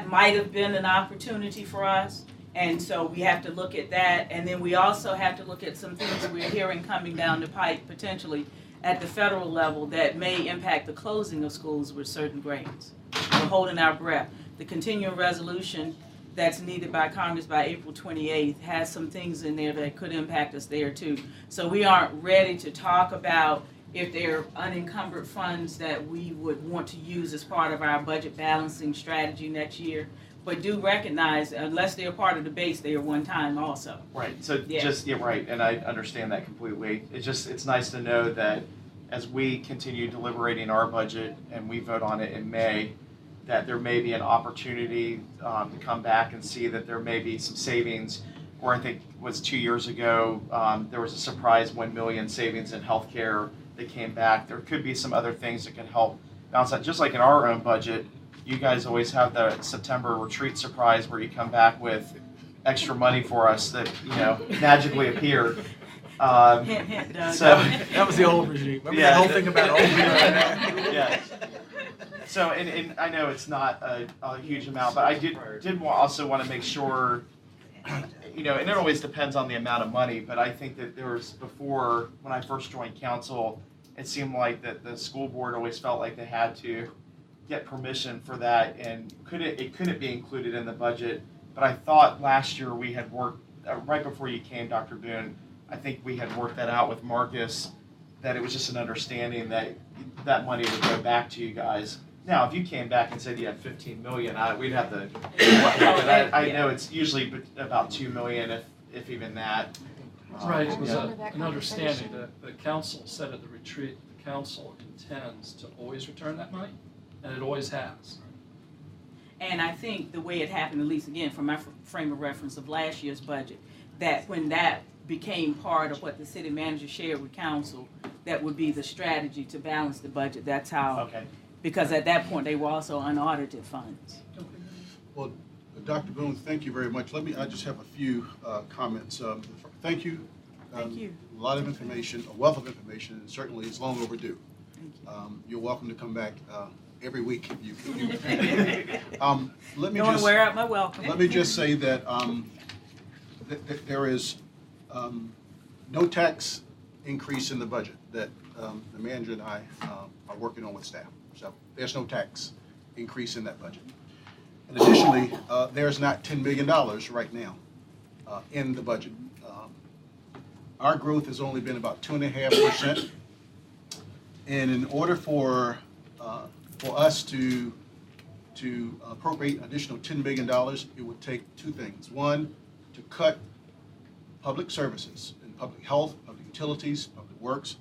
[SPEAKER 2] might have been an opportunity for us. And so we have to look at that. And then we also have to look at some things that we're hearing coming down the pipe potentially at the federal level that may impact the closing of schools with certain grades. We're holding our breath. The continuing resolution that's needed by Congress by April 28th has some things in there that could impact us there too. So we aren't ready to talk about if there are unencumbered funds that we would want to use as part of our budget balancing strategy next year. But do recognize, unless they're part of the base, they are one time also.
[SPEAKER 9] Right, so right, and I understand that completely. It's nice to know that as we continue deliberating our budget and we vote on it in May, that there may be an opportunity to come back and see that there may be some savings. Or I think it was 2 years ago, there was a surprise 1 million savings in healthcare that came back. There could be some other things that can help balance that. Just like in our own budget, you guys always have the September retreat surprise where you come back with extra money for us that, you know, magically appeared. So
[SPEAKER 1] that was the old regime. Remember that whole thing about old regime?
[SPEAKER 9] Yeah. So, and I know it's not a huge amount, but I did also want to make sure you know, and it always depends on the amount of money, but I think that there was, before, when I first joined council, it seemed like that the school board always felt like they had to get permission for that, and it couldn't be included in the budget. But I thought last year we had worked, right before you came, Dr. Boone, I think we had worked that out with Marcus, that it was just an understanding that that money would go back to you guys. Now, if you came back and said you had 15 million, we'd have to, but I know it's usually about 2 million, if even that.
[SPEAKER 7] Right, it was
[SPEAKER 9] Yeah.
[SPEAKER 7] an understanding that the council said at the retreat, the council intends to always return that money, and it always has.
[SPEAKER 2] And I think the way it happened, at least again from my frame of reference of last year's budget, that when that became part of what the city manager shared with council, that would be the strategy to balance the budget. That's how,
[SPEAKER 9] Okay.
[SPEAKER 2] because at that point they were also unaudited funds.
[SPEAKER 12] Well, Dr. Boone, thank you very much. I just have a few comments. Thank you.
[SPEAKER 2] Thank you.
[SPEAKER 12] A lot of information, a wealth of information, and certainly it's long overdue.
[SPEAKER 2] Thank you.
[SPEAKER 12] You're welcome to come back every week if you. Let me
[SPEAKER 2] Don't want
[SPEAKER 12] just
[SPEAKER 2] to wear out my welcome.
[SPEAKER 12] let me just say that there is no tax increase in the budget that the manager and I are working on with staff. So there's no tax increase in that budget. And additionally, there's not $10 million right now in the budget. Our growth has only been about 2.5%. And in order for us to appropriate an additional $10 million, it would take two things. One, to cut public services in public health, public utilities, public works,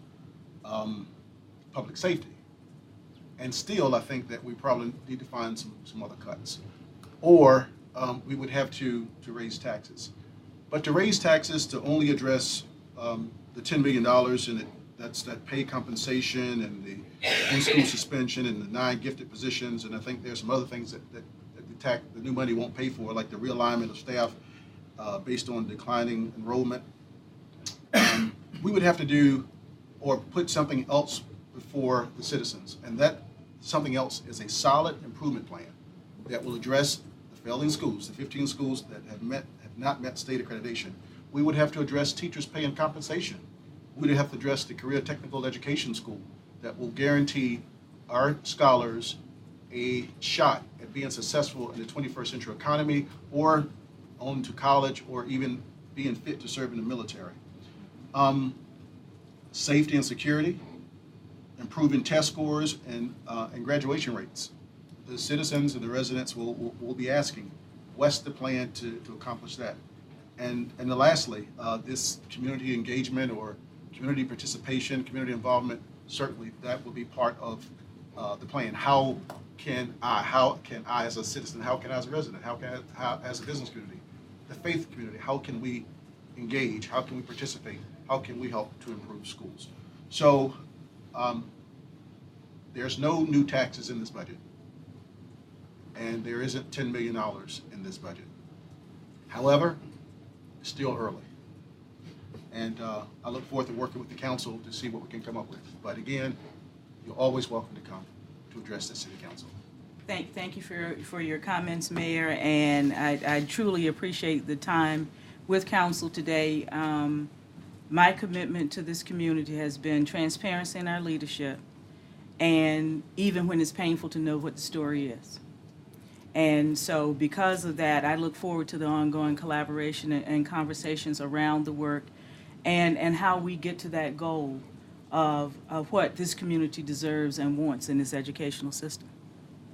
[SPEAKER 12] public safety. And still, I think that we probably need to find some other cuts. Or we would have to raise taxes. But to raise taxes to only address the $10 million, and that's that pay compensation and the in-school suspension and the 9 gifted positions, and I think there's some other things that the new money won't pay for, like the realignment of staff based on declining enrollment. We would have to do or put something else before the citizens, and that something else is a solid improvement plan that will address the failing schools, the 15 schools that have not met state accreditation. We would have to address teachers' pay and compensation. We would have to address the career technical education school that will guarantee our scholars a shot at being successful in the 21st century economy, or on to college, or even being fit to serve in the military. Safety and security, improving test scores and graduation rates. The citizens and the residents will be asking, what's the plan to accomplish that? And lastly, this community engagement or community participation, community involvement, certainly that will be part of the plan. How can I as a citizen, how can I as a resident, how as a business community, the faith community, how can we engage, how can we participate, how can we help to improve schools? So there's no new taxes in this budget, and there isn't $10 million in this budget. However, it's still early, and I look forward to working with the council to see what we can come up with. But again, you're always welcome to come to address the city council.
[SPEAKER 2] Thank you for your comments, Mayor, and I truly appreciate the time with council today. My commitment to this community has been transparency in our leadership, and even when it's painful to know what the story is. And so because of that, I look forward to the ongoing collaboration and conversations around the work and how we get to that goal of what this community deserves and wants in this educational system.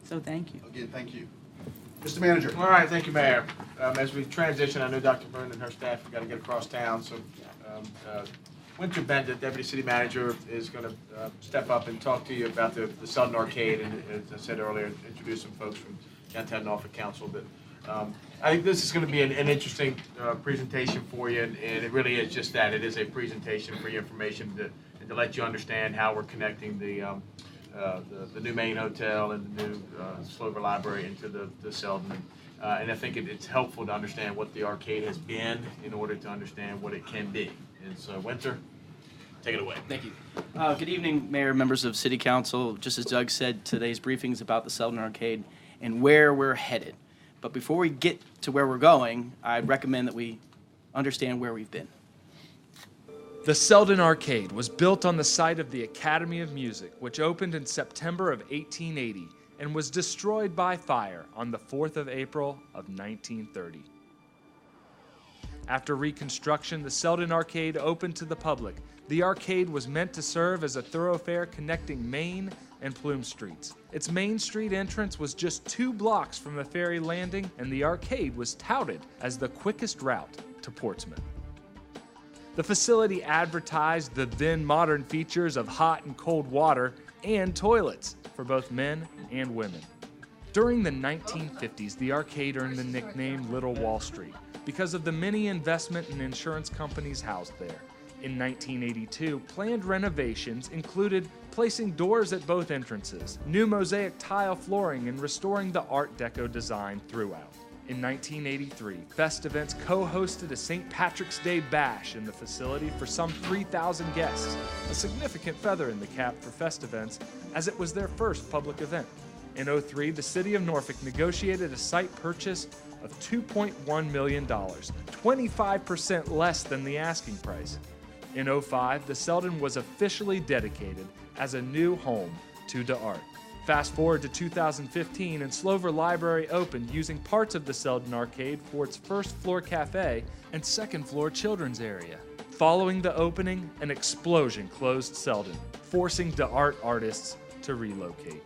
[SPEAKER 2] So thank you.
[SPEAKER 12] Again, thank you. Mr. Manager.
[SPEAKER 1] All right, thank you, Mayor. As we transition, I know Dr. Boone and her staff have got to get across town, so Winter Bendit, Deputy City Manager, is going to step up and talk to you about the Southern Arcade, and as I said earlier, introduce some folks from downtown Norfolk Council. But I think this is going to be an interesting presentation for you, and it really is just that. It is a presentation for your information to let you understand how we're connecting the new Main Hotel and the new Slover Library into the Selden. And I think it's helpful to understand what the arcade has been in order to understand what it can be. And so, Winter, take it away.
[SPEAKER 13] Thank you. Good evening, Mayor, members of City Council. Just as Doug said, today's briefing is about the Selden Arcade and where we're headed. But before we get to where we're going, I'd recommend that we understand where we've been.
[SPEAKER 14] The Selden Arcade was built on the site of the Academy of Music, which opened in September of 1880 and was destroyed by fire on the 4th of April of 1930. After reconstruction, the Selden Arcade opened to the public. The arcade was meant to serve as a thoroughfare connecting Main and Plume Streets. Its Main Street entrance was just 2 blocks from the ferry landing, and the arcade was touted as the quickest route to Portsmouth. The facility advertised the then modern features of hot and cold water and toilets for both men and women. During the 1950s, the arcade earned the nickname Little Wall Street because of the many investment and insurance companies housed there. In 1982, planned renovations included placing doors at both entrances, new mosaic tile flooring, and restoring the Art Deco design throughout. In 1983, Fest Events co-hosted a St. Patrick's Day bash in the facility for some 3,000 guests, a significant feather in the cap for Fest Events as it was their first public event. In 2003, the City of Norfolk negotiated a site purchase of $2.1 million, 25% less than the asking price. In 2005, the Selden was officially dedicated as a new home to DeArt. Fast forward to 2015, and Slover Library opened using parts of the Selden Arcade for its first floor cafe and second floor children's area. Following the opening, an explosion closed Selden, forcing DeArt artists to relocate.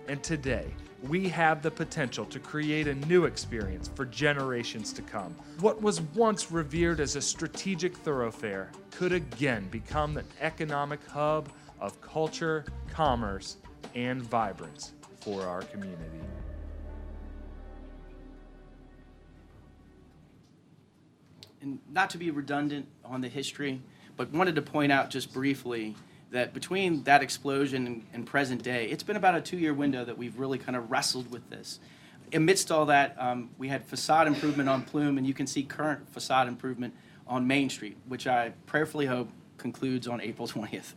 [SPEAKER 14] And today, we have the potential to create a new experience for generations to come. What was once revered as a strategic thoroughfare could again become an economic hub of culture, commerce, and vibrance for our community.
[SPEAKER 13] And not to be redundant on the history, but wanted to point out just briefly that between that explosion and present day, it's been about a 2-year window that we've really kind of wrestled with this. Amidst all that, we had facade improvement on Plume, and you can see current facade improvement on Main Street, which I prayerfully hope concludes on April 20th.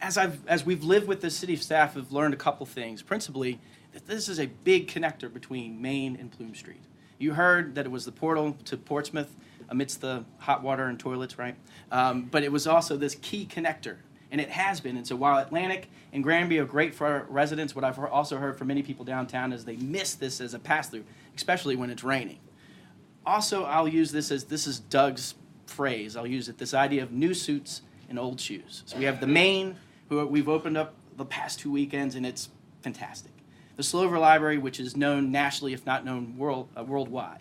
[SPEAKER 13] As we've lived with the city staff, we've learned a couple things. Principally, that this is a big connector between Main and Plume Street. You heard that it was the portal to Portsmouth amidst the hot water and toilets, right? But it was also this key connector, and it has been. And so while Atlantic and Granby are great for our residents, what I've also heard from many people downtown is they miss this as a pass-through, especially when it's raining. Also, I'll use this is Doug's phrase. I'll use it, this idea of new suits and old shoes. So we have the Main, who we've opened up the past 2 weekends, and it's fantastic. The Slover Library, which is known nationally, if not known worldwide.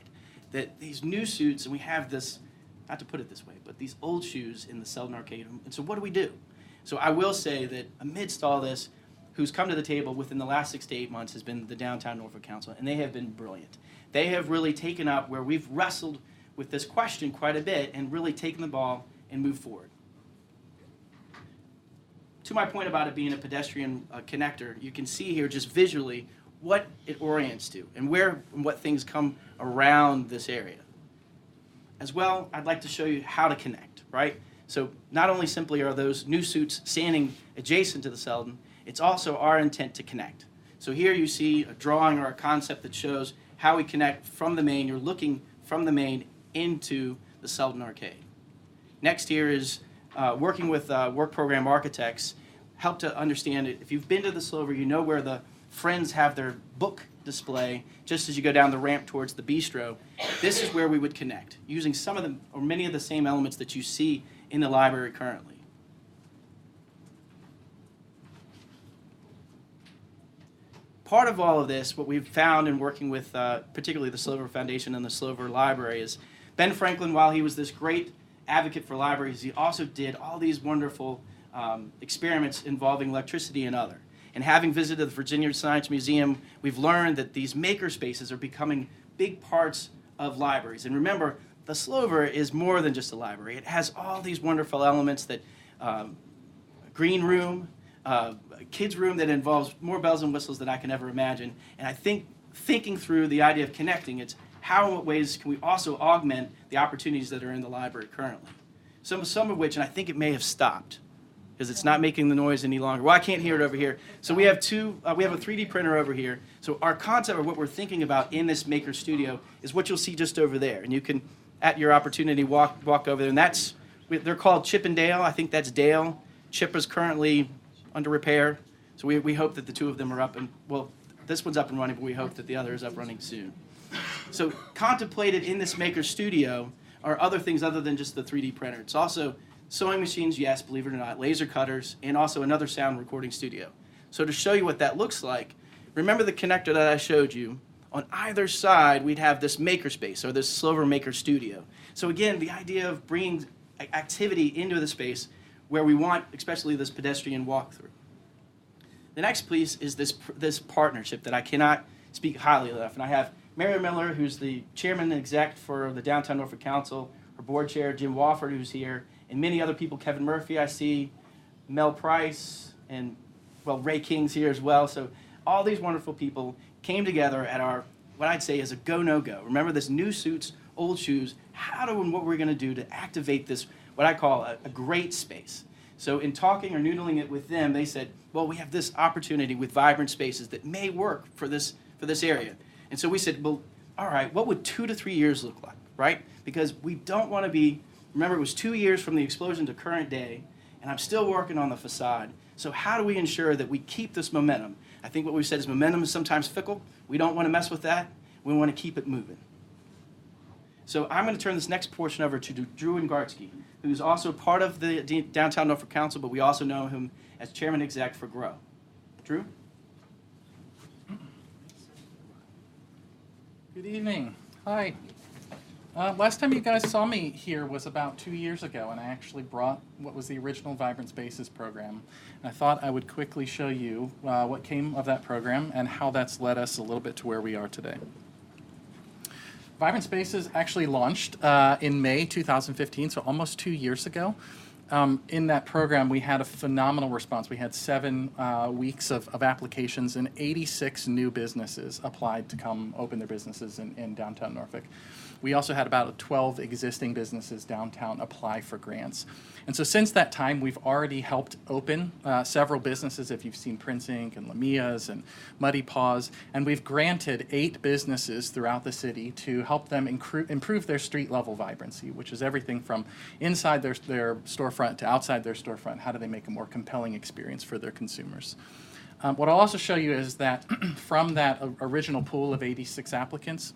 [SPEAKER 13] That these new suits, and we have this, not to put it this way, but these old shoes in the Selden Arcade. And so what do? So I will say that amidst all this, who's come to the table within the last 6 to 8 months has been the Downtown Norfolk Council, and they have been brilliant. They have really taken up where we've wrestled with this question quite a bit and really taken the ball and moved forward. To my point about it being a pedestrian connector, you can see here just visually what it orients to and where and what things come around this area. As well, I'd like to show you how to connect, right? So not only simply are those new suits standing adjacent to the Selden, it's also our intent to connect. So here you see a drawing or a concept that shows how we connect from the Main. You're looking from the Main into the Selden Arcade. Next here is working with work program architects, help to understand it. If you've been to the Slover, you know where the Friends have their book display just as you go down the ramp towards the bistro. This is where we would connect, using some of them or many of the same elements that you see in the library currently. Part of all of this, what we've found in working with particularly the Slover Foundation and the Slover Library is Ben Franklin, while he was this great advocate for libraries, he also did all these wonderful experiments involving electricity and other. And having visited the Virginia Science Museum, we've learned that these maker spaces are becoming big parts of libraries. And remember, the Slover is more than just a library. It has all these wonderful elements that green room, kids room that involves more bells and whistles than I can ever imagine. And I think thinking through the idea of connecting, it's how and what ways can we also augment the opportunities that are in the library currently. Some of which, and I think it may have stopped, because it's not making the noise any longer. Well, I can't hear it over here. So we have we have a 3D printer over here. So our concept of what we're thinking about in this Maker Studio is what you'll see just over there. And you can, at your opportunity, walk over there. And they're called Chip and Dale. I think that's Dale. Chip is currently under repair. So we hope that the two of them are up and, well, this one's up and running, but we hope that the other is up running soon. So contemplated in this Maker Studio are other things other than just the 3D printer. It's also sewing machines, yes, believe it or not, laser cutters, and also another sound recording studio. So to show you what that looks like, remember the connector that I showed you? On either side, we'd have this makerspace, or this Slover Maker Studio. So again, the idea of bringing activity into the space where we want, especially this pedestrian walkthrough. The next piece is this partnership that I cannot speak highly enough. And I have Mary Miller, who's the chairman and exec for the Downtown Norfolk Council, her board chair, Jim Wofford, who's here, and many other people, Kevin Murphy, I see, Mel Price, and, well, Ray King's here as well. So all these wonderful people came together at our, what I'd say is a go, no go. Remember this new suits, old shoes, what we're going to do to activate this, what I call a great space. So in talking or noodling it with them, they said, well, we have this opportunity with vibrant spaces that may work for this area. And so we said, well, all right, what would 2 to 3 years look like, right? Because we don't want to be, remember, it was 2 years from the explosion to current day, and I'm still working on the facade. So how do we ensure that we keep this momentum? I think what we've said is momentum is sometimes fickle. We don't want to mess with that. We want to keep it moving. So I'm going to turn this next portion over to Drew Ingartsky, who's also part of the Downtown Norfolk Council, but we also know him as chairman exec for GROW. Drew?
[SPEAKER 15] Good evening. Hi. Last time you guys saw me here was about 2 years ago, and I actually brought what was the original Vibrant Spaces program. And I thought I would quickly show you what came of that program and how that's led us a little bit to where we are today. Vibrant Spaces actually launched in May 2015, so almost 2 years ago. In that program, we had a phenomenal response. We had 7 weeks of applications, and 86 new businesses applied to come open their businesses in downtown Norfolk. We also had about 12 existing businesses downtown apply for grants. And so since that time, we've already helped open several businesses, if you've seen Prince Ink and Lamia's and Muddy Paws, and we've granted 8 businesses throughout the city to help them improve their street level vibrancy, which is everything from inside their storefront to outside their storefront. How do they make a more compelling experience for their consumers? What I'll also show you is that from that original pool of 86 applicants,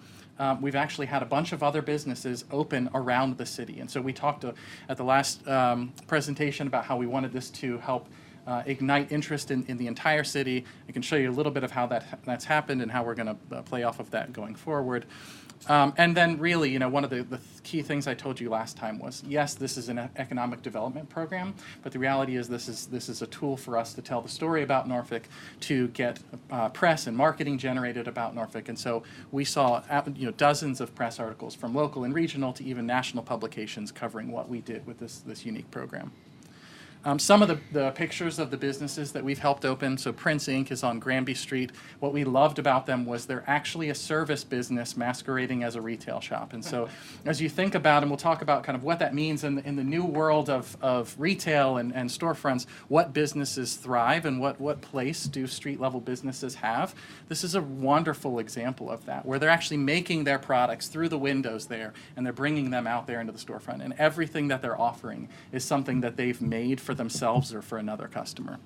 [SPEAKER 15] we've actually had a bunch of other businesses open around the city. And so we talked at the last presentation about how we wanted this to help ignite interest in the entire city. I can show you a little bit of how that's happened and how we're going to play off of that going forward. And then really, you know, one of the key things I told you last time was, yes, this is an economic development program, but the reality is this is a tool for us to tell the story about Norfolk, to get press and marketing generated about Norfolk. And so we saw dozens of press articles from local and regional to even national publications covering what we did with this unique program. Some of the pictures of the businesses that we've helped open, so Prince Ink is on Granby Street. What we loved about them was they're actually a service business masquerading as a retail shop. And so as you think about, and we'll talk about kind of what that means in the new world of retail and storefronts, what businesses thrive and what place do street level businesses have, this is a wonderful example of that, where they're actually making their products through the windows there, and they're bringing them out there into the storefront. And everything that they're offering is something that they've made for themselves or for another customer.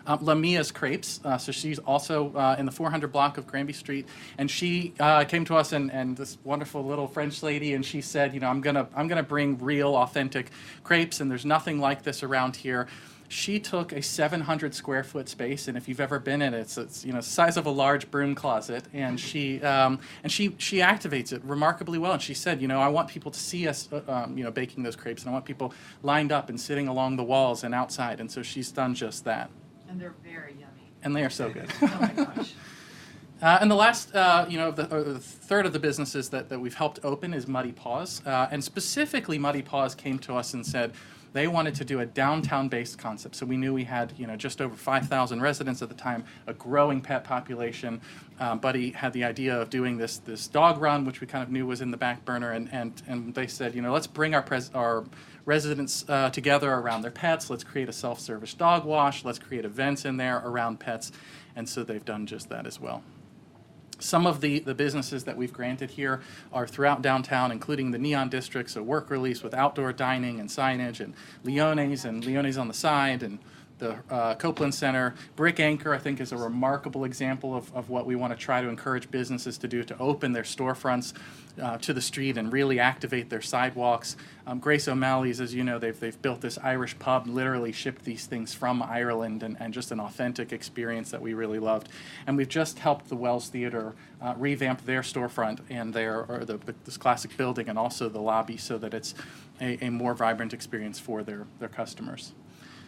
[SPEAKER 15] Lamia's Crepes, so she's also in the 400 block of Granby Street, and she came to us and this wonderful little French lady, and she said, you know, I'm gonna bring real, authentic crepes, and there's nothing like this around here. She took a 700 square foot space, and if you've ever been in it, it's the size of a large broom closet, and she activates it remarkably well. And she said, you know, I want people to see us, baking those crepes, and I want people lined up and sitting along the walls and outside. And so she's done just that.
[SPEAKER 6] And they're very yummy.
[SPEAKER 15] And they are so good.
[SPEAKER 6] Oh my gosh.
[SPEAKER 15] And the last, the third of the businesses that we've helped open is Muddy Paws, and specifically Muddy Paws came to us and said, They wanted to do a downtown-based concept. So we knew we had, just over 5,000 residents at the time, a growing pet population. Buddy had the idea of doing this dog run, which we kind of knew was in the back burner, and they said, let's bring our residents together around their pets. Let's create a self-service dog wash. Let's create events in there around pets. And so they've done just that as well. Some of the businesses that we've granted here are throughout downtown, including the Neon District, so work release with outdoor dining and signage, and Leone's on the side, and the Copeland Center. Brick Anchor, I think, is a remarkable example of what we want to try to encourage businesses to do, to open their storefronts to the street and really activate their sidewalks. Grace O'Malley's, as you know, they've built this Irish pub, literally shipped these things from Ireland, and just an authentic experience that we really loved. And we've just helped the Wells Theater revamp their storefront and this classic building, and also the lobby, so that it's a more vibrant experience for their customers.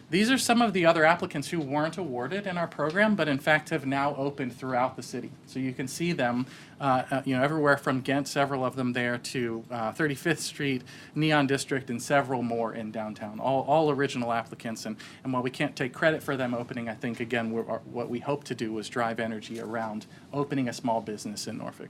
[SPEAKER 15] These are some of the other applicants who weren't awarded in our program, but in fact have now opened throughout the city. So you can see them, everywhere from Ghent, several of them there, to 35th Street, Neon District, and several more in downtown. All original applicants, and while we can't take credit for them opening, I think again what we hope to do was drive energy around opening a small business in Norfolk.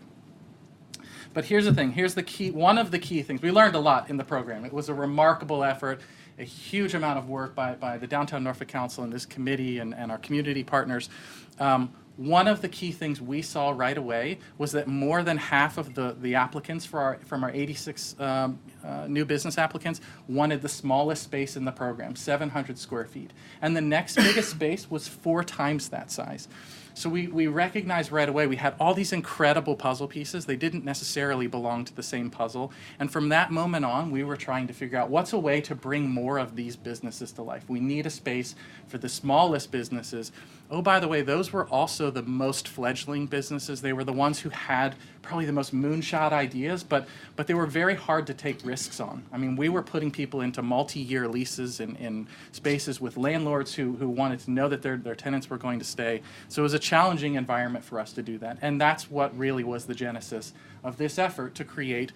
[SPEAKER 15] But here's the thing. Here's the key. One of the key things. We learned a lot in the program. It was a remarkable effort, a huge amount of work by the Downtown Norfolk Council and this committee and our community partners. One of the key things we saw right away was that more than half of the applicants from our 86 new business applicants wanted the smallest space in the program, 700 square feet. And the next biggest space was 4 times that size. So we recognized right away we had all these incredible puzzle pieces. They didn't necessarily belong to the same puzzle. And from that moment on, we were trying to figure out what's a way to bring more of these businesses to life. We need a space for the smallest businesses. Oh, by the way, those were also the most fledgling businesses. They were the ones who had probably the most moonshot ideas, but they were very hard to take risks on. I mean, we were putting people into multi-year leases in spaces with landlords who wanted to know that their tenants were going to stay. So it was a challenging environment for us to do that. And that's what really was the genesis of this effort to create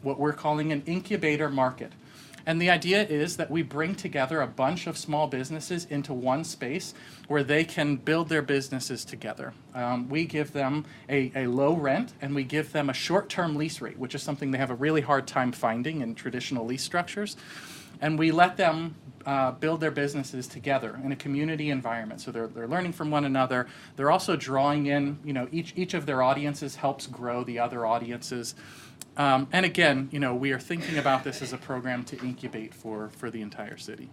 [SPEAKER 15] what we're calling an incubator market. And the idea is that we bring together a bunch of small businesses into one space where they can build their businesses together. We give them a low rent, and we give them a short-term lease rate, which is something they have a really hard time finding in traditional lease structures. And we let them build their businesses together in a community environment. So they're learning from one another. They're also drawing in, each of their audiences helps grow the other audiences. And again, we are thinking about this as a program to incubate for the entire city.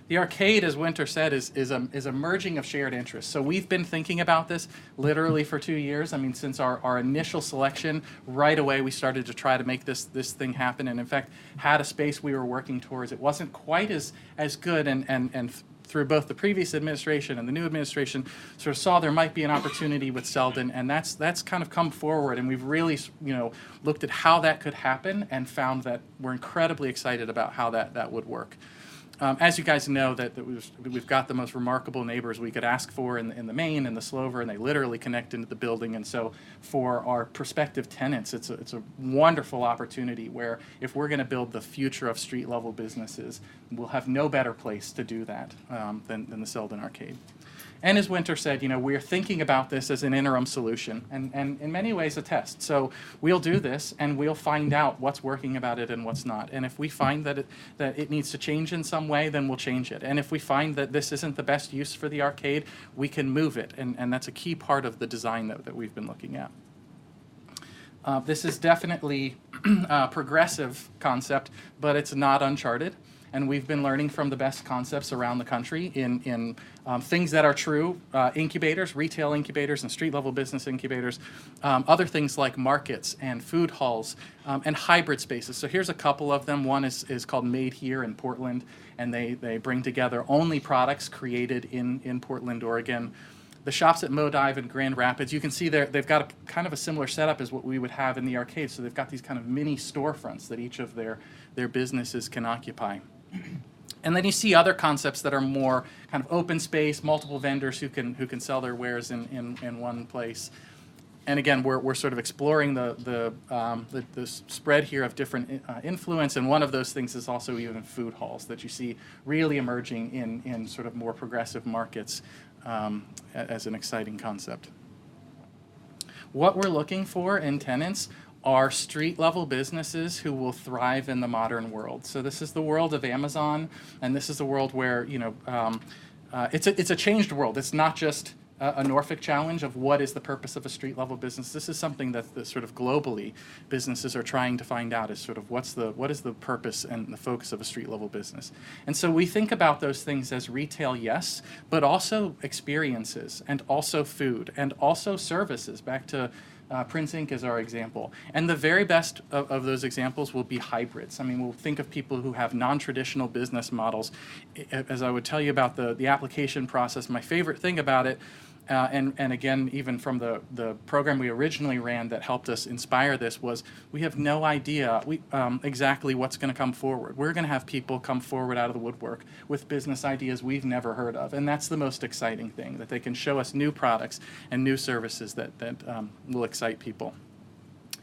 [SPEAKER 15] The arcade, as Winter said, is a merging of shared interests. So we've been thinking about this literally for 2 years. I mean, since our initial selection, right away we started to try to make this thing happen, and in fact had a space we were working towards. It wasn't quite as good, and through both the previous administration and the new administration, sort of saw there might be an opportunity with Selden, and that's kind of come forward, and we've really looked at how that could happen and found that we're incredibly excited about how that would work. As you guys know, that we've got the most remarkable neighbors we could ask for in the Main and the Slover, and they literally connect into the building. And so for our prospective tenants, it's a wonderful opportunity where if we're going to build the future of street-level businesses, we'll have no better place to do that than the Selden Arcade. And as Winter said, we're thinking about this as an interim solution and in many ways a test. So we'll do this and we'll find out what's working about it and what's not. And if we find that it needs to change in some way, then we'll change it. And if we find that this isn't the best use for the arcade, we can move it. And that's a key part of the design that we've been looking at. This is definitely a progressive concept, but it's not uncharted. And we've been learning from the best concepts around the country in things that are true, incubators, retail incubators and street-level business incubators, other things like markets and food halls, and hybrid spaces. So here's a couple of them. One is called Made Here in Portland, and they bring together only products created in Portland, Oregon. The shops at Modive and Grand Rapids, you can see they've got kind of a similar setup as what we would have in the arcade. So they've got these kind of mini storefronts that each of their businesses can occupy. And then you see other concepts that are more kind of open space, multiple vendors who can sell their wares in one place. And again, we're sort of exploring the spread here of different influence, and one of those things is also even food halls that you see really emerging in sort of more progressive markets as an exciting concept. What we're looking for in tenants are street-level businesses who will thrive in the modern world. So this is the world of Amazon, and this is a world where, you know, it's a changed world. It's not just a Norfolk challenge of what is the purpose of a street-level business. This is something that the sort of globally businesses are trying to find out, is sort of what is the purpose and the focus of a street-level business. And so we think about those things as retail, yes, but also experiences, and also food, and also services. Back to Prince Inc. is our example. And the very best of those examples will be hybrids. I mean, we'll think of people who have non-traditional business models. As I would tell you about the application process, my favorite thing about it, and again, even from the program we originally ran that helped us inspire this, was we have no idea exactly what's going to come forward. We're going to have people come forward out of the woodwork with business ideas we've never heard of, and that's the most exciting thing, that they can show us new products and new services that will excite people.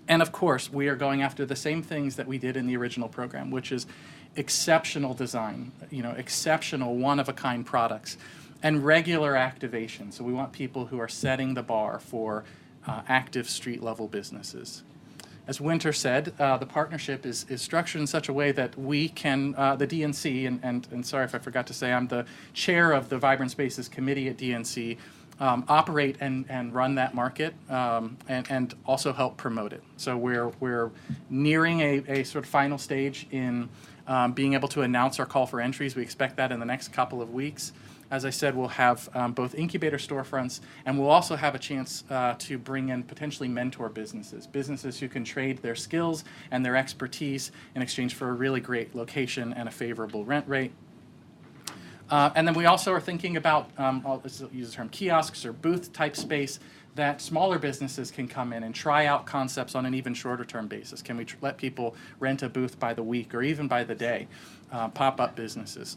[SPEAKER 15] And of course, we are going after the same things that we did in the original program, which is exceptional design, you know, exceptional one-of-a-kind products, and regular activation. So we want people who are setting the bar for active street-level businesses. As Winter said, the partnership is structured in such a way that we can, the DNC, and sorry if I forgot to say, I'm the chair of the Vibrant Spaces Committee at DNC, operate and run that market and also help promote it. So we're nearing a sort of final stage in being able to announce our call for entries. We expect that in the next couple of weeks. As I said, we'll have both incubator storefronts, and we'll also have a chance to bring in potentially mentor businesses who can trade their skills and their expertise in exchange for a really great location and a favorable rent rate. And then we also are thinking about, I'll use the term kiosks or booth type space, that smaller businesses can come in and try out concepts on an even shorter term basis. Can we let people rent a booth by the week or even by the day, pop-up businesses?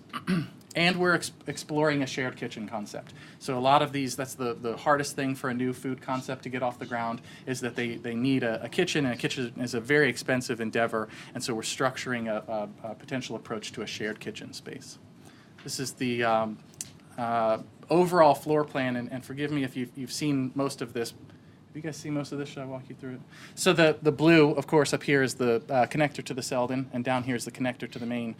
[SPEAKER 15] And we're exploring a shared kitchen concept. So a lot of these, that's the hardest thing for a new food concept to get off the ground, is that they need a kitchen, and a kitchen is a very expensive endeavor, and so we're structuring a potential approach to a shared kitchen space. This is the overall floor plan, and forgive me if you've seen most of this. Have you guys seen most of this? Should I walk you through it? So the blue, of course, up here is the connector to the Selden, and down here is the connector to the main.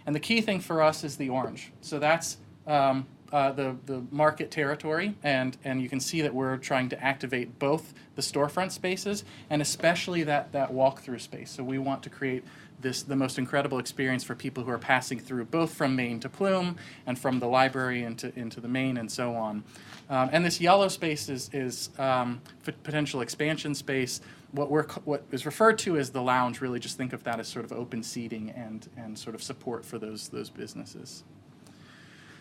[SPEAKER 15] And the key thing for us is the orange. So that's the market territory, and you can see that we're trying to activate both the storefront spaces and especially that walk-through space. So we want to create the most incredible experience for people who are passing through, both from Main to Plume and from the library into the Main and so on. And this yellow space is potential expansion space. What is referred to as the lounge, really just think of that as sort of open seating and sort of support for those businesses.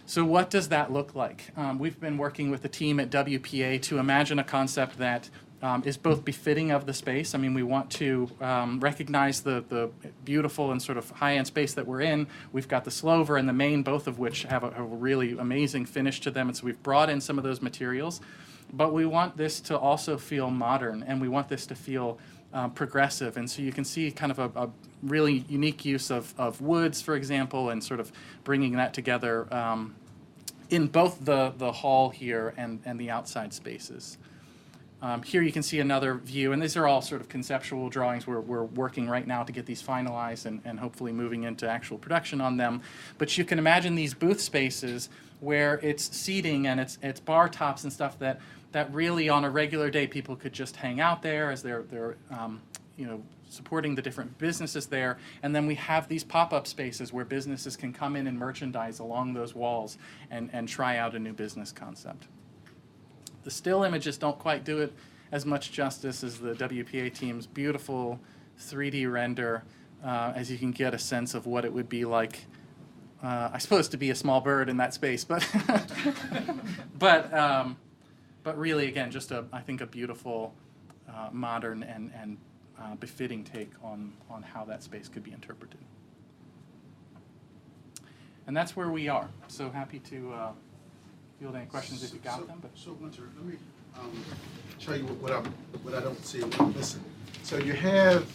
[SPEAKER 15] So what does that look like? We've been working with the team at WPA to imagine a concept that is both befitting of the space. I mean, we want to recognize the beautiful and sort of high-end space that we're in. We've got the Slover and the Main, both of which have a really amazing finish to them, and so we've brought in some of those materials. But we want this to also feel modern, and we want this to feel progressive. And so you can see kind of a really unique use of woods, for example, and sort of bringing that together in both the hall here and the outside spaces. Here you can see another view, and these are all sort of conceptual drawings. We're working right now to get these finalized and hopefully moving into actual production on them. But you can imagine these booth spaces where it's seating and it's bar tops and stuff that really on a regular day people could just hang out there as they're supporting the different businesses there. And then we have these pop-up spaces where businesses can come in and merchandise along those walls and try out a new business concept. The still images don't quite do it as much justice as the WPA team's beautiful 3D render, as you can get a sense of what it would be like, I suppose, to be a small bird in that space, but but really, again, just I think a beautiful, modern and befitting take on how that space could be interpreted. And that's where we are. So happy to field any questions if you got them. But
[SPEAKER 12] so Winter, let me Show you what I don't see, what I'm missing. So you have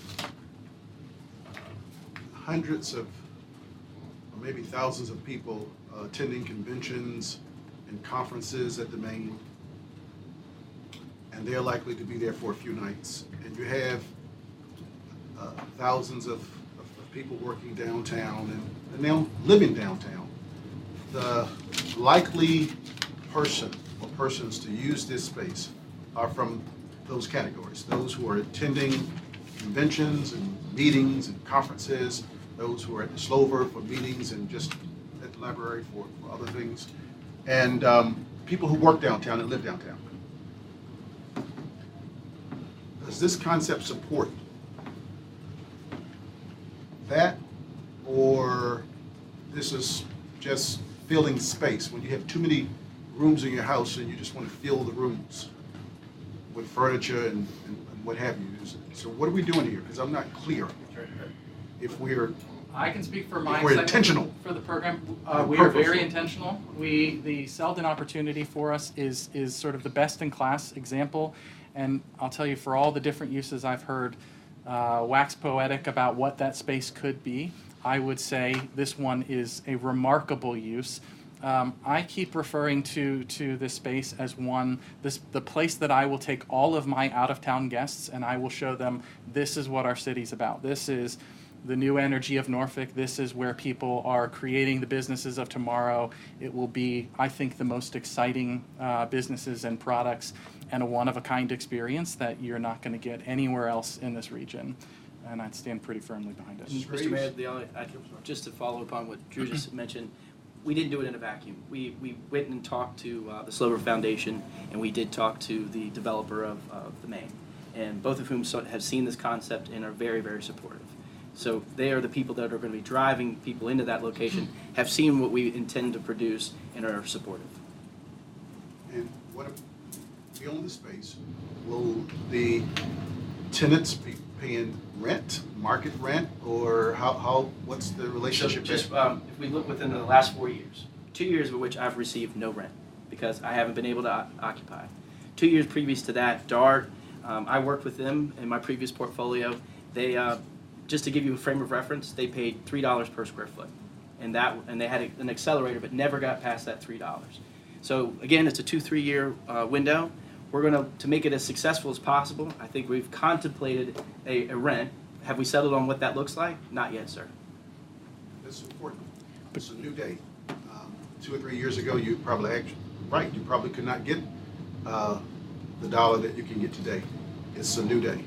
[SPEAKER 12] hundreds of, or maybe thousands of people attending conventions and conferences at the Main, and they're likely to be there for a few nights. And you have thousands of people working downtown and now living downtown. The likely person or persons to use this space are from those categories, those who are attending conventions and meetings and conferences, those who are at the Slover for meetings and just at the library for other things, and people who work downtown and live downtown. Does this concept support that, or this is just filling space when you have too many rooms in your house and you just want to fill the rooms with furniture and what have you? So what are we doing here? Because I'm not clear if we're
[SPEAKER 15] I can speak for my
[SPEAKER 12] we're intentional
[SPEAKER 15] for the program.
[SPEAKER 12] On
[SPEAKER 15] We are
[SPEAKER 12] purpose.
[SPEAKER 15] very intentional. The Selden opportunity for us is sort of the best in class example, and I'll tell you, for all the different uses I've heard wax poetic about what that space could be, I would say this one is a remarkable use. I keep referring to this space as the place that I will take all of my out-of-town guests and I will show them this is what our city's about. This is the new energy of Norfolk. This is where people are creating the businesses of tomorrow. It will be, I think, the most exciting businesses and products and a one-of-a-kind experience that you're not going to get anywhere else in this region. And I'd stand pretty firmly behind it.
[SPEAKER 13] Mr. Mayor, just to follow upon what Drew just mentioned, we didn't do it in a vacuum. We went and talked to the Slover Foundation, and we did talk to the developer of the Main, and both of whom have seen this concept and are very, very supportive. So they are the people that are going to be driving people into that location, have seen what we intend to produce, and are supportive.
[SPEAKER 12] And what if we own the space? Will the tenants be paying rent, market rent, or what's the relationship?
[SPEAKER 13] So just if we look within the last 4 years, 2 years of which I've received no rent because I haven't been able to occupy. 2 years previous to that, DART, I worked with them in my previous portfolio. They, just to give you a frame of reference, they paid $3 per square foot, and they had an accelerator, but never got past that $3. So again, it's a 2-3 year window. We're going to make it as successful as possible. I think we've contemplated a rent. Have we settled on what that looks like? Not yet, sir.
[SPEAKER 12] That's important. It's a new day. 2 or 3 years ago, you probably you probably could not get the dollar that you can get today. It's a new day.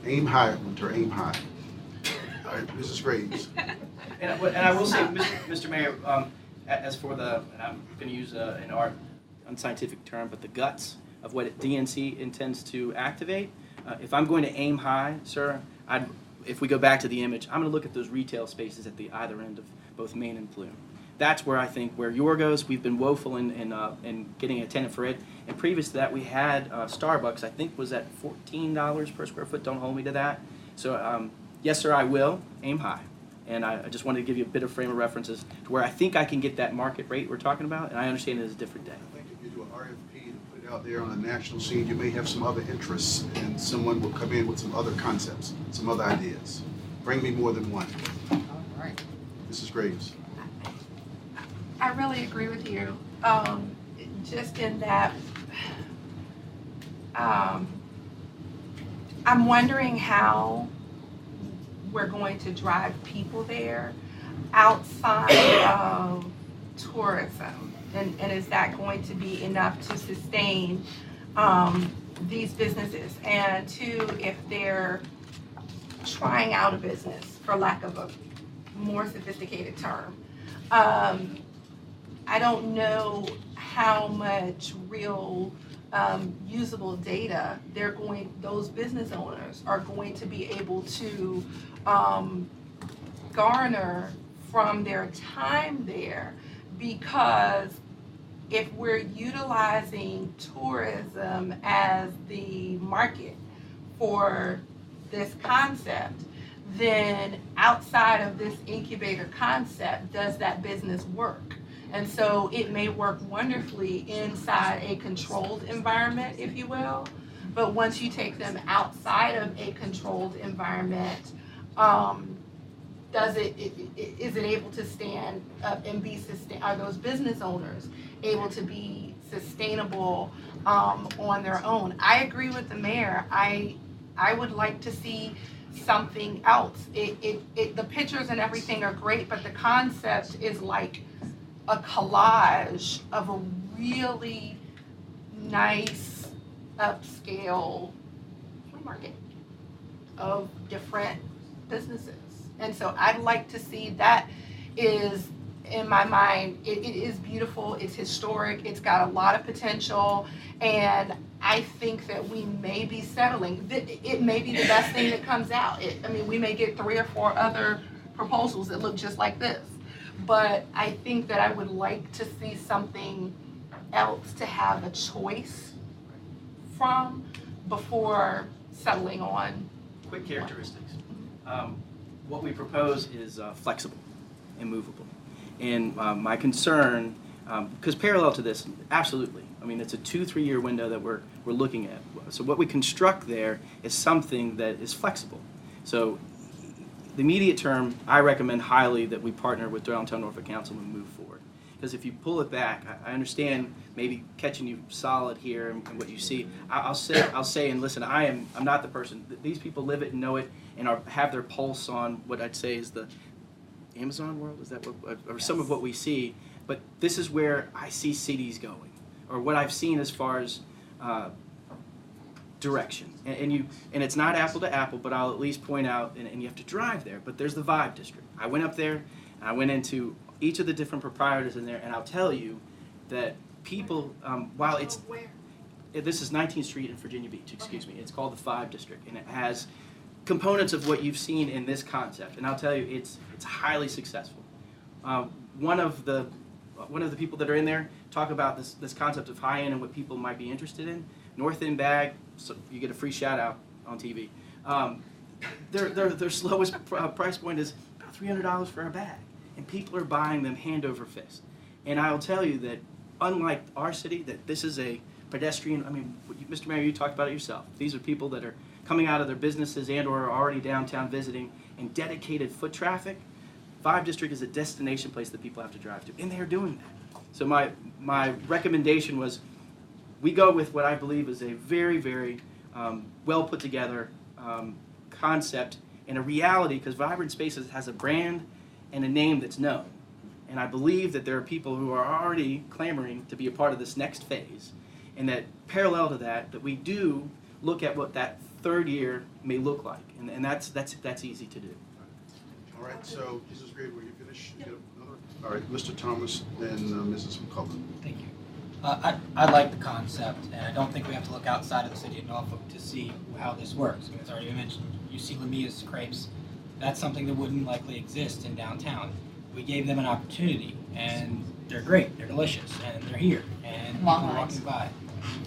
[SPEAKER 12] Aim high, Winter, aim high. All right, Mrs. Graves.
[SPEAKER 13] And I will say, Mr. Mayor, as for and I'm going to use an unscientific term, but the guts of what DNC intends to activate, if I'm going to aim high, sir, if we go back to the image, I'm going to look at those retail spaces at the either end of both Main and Plume. That's where I think where yours, we've been woeful in getting a tenant for it. And previous to that, we had Starbucks, I think was at $14 per square foot. Don't hold me to that. So yes, sir, I will aim high. And I just wanted to give you a bit of frame of references to where I think I can get that market rate we're talking about, and I understand it is a different day.
[SPEAKER 12] I think if you do an RFP and put it out there on a national scene, you may have some other interests, and someone will come in with some other concepts, some other ideas. Bring me more than one.
[SPEAKER 11] All right.
[SPEAKER 12] Mrs. Graves.
[SPEAKER 8] I really agree with you, just in that, I'm wondering how we're going to drive people there outside of tourism, and is that going to be enough to sustain these businesses? And two, if they're trying out a business, for lack of a more sophisticated term, I don't know how much real usable data those business owners are going to be able to garner from their time there, because if we're utilizing tourism as the market for this concept, then outside of this incubator concept, does that business work? And so it may work wonderfly inside a controlled environment, if you will. But once you take them outside of a controlled environment, is it able to stand up and be are those business owners able to be sustainable on their own? I agree with the mayor. I would like to see something else. The pictures and everything are great, but the concept is like a collage of a really nice upscale flea market of different businesses. And so I'd like to see that. Is, in my mind, it is beautiful, it's historic, it's got a lot of potential, and I think that we may be settling. It may be the best thing that comes out. We may get 3 or 4 other proposals that look just like this. But I think that I would like to see something else to have a choice from before settling on.
[SPEAKER 13] Quick characteristics. What we propose is flexible and movable. And my concern, because parallel to this, absolutely. It's a 2-3 year window that we're looking at. So what we construct there is something that is flexible. So the immediate term, I recommend highly that we partner with Downtown Norfolk Council and move forward. Because if you pull it back, I understand maybe catching you solid here and what you see. I'll say, and listen, I'm not the person. These people live it and know it and have their pulse on what I'd say is the Amazon world. Is that what, or some of what we see? But this is where I see cities going, or what I've seen as far as direction. And it's not apple to apple, but I'll at least point out, and you have to drive there. But there's the Vibe District. I went up there, and I went into each of the different proprietors in there, and I'll tell you that people, while it's, this is 19th Street in Virginia Beach, excuse me. It's called the Vibe District, and it has components of what you've seen in this concept. And I'll tell you, it's highly successful. One of the people that are in there talk about this concept of high end and what people might be interested in. North End bag, so you get a free shout out on TV. Their slowest price point is about $300 for a bag, and people are buying them hand over fist. And I'll tell you that unlike our city, that this is a pedestrian. Mr. Mayor, you talked about it yourself. These are people that are coming out of their businesses and or are already downtown visiting, and dedicated foot traffic. Vibe District is a destination place that people have to drive to, and they're doing that. So my recommendation was we go with what I believe is a very, very well put together concept and a reality, because Vibrant Spaces has a brand and a name that's known. And I believe that there are people who are already clamoring to be a part of this next phase, and that parallel to that we do look at what that third year may look like, and that's easy to do.
[SPEAKER 12] All right, so Mrs. Gray, will you finish? You get another? All right, Mr. Thomas, then Mrs. McCullough.
[SPEAKER 4] Thank you. I like the concept, and I don't think we have to look outside of the city of Norfolk to see how this works. It's already been mentioned. You see Lamia's crepes. That's something that wouldn't likely exist in downtown. We gave them an opportunity, and they're great. They're delicious, and they're here, and people are walking by.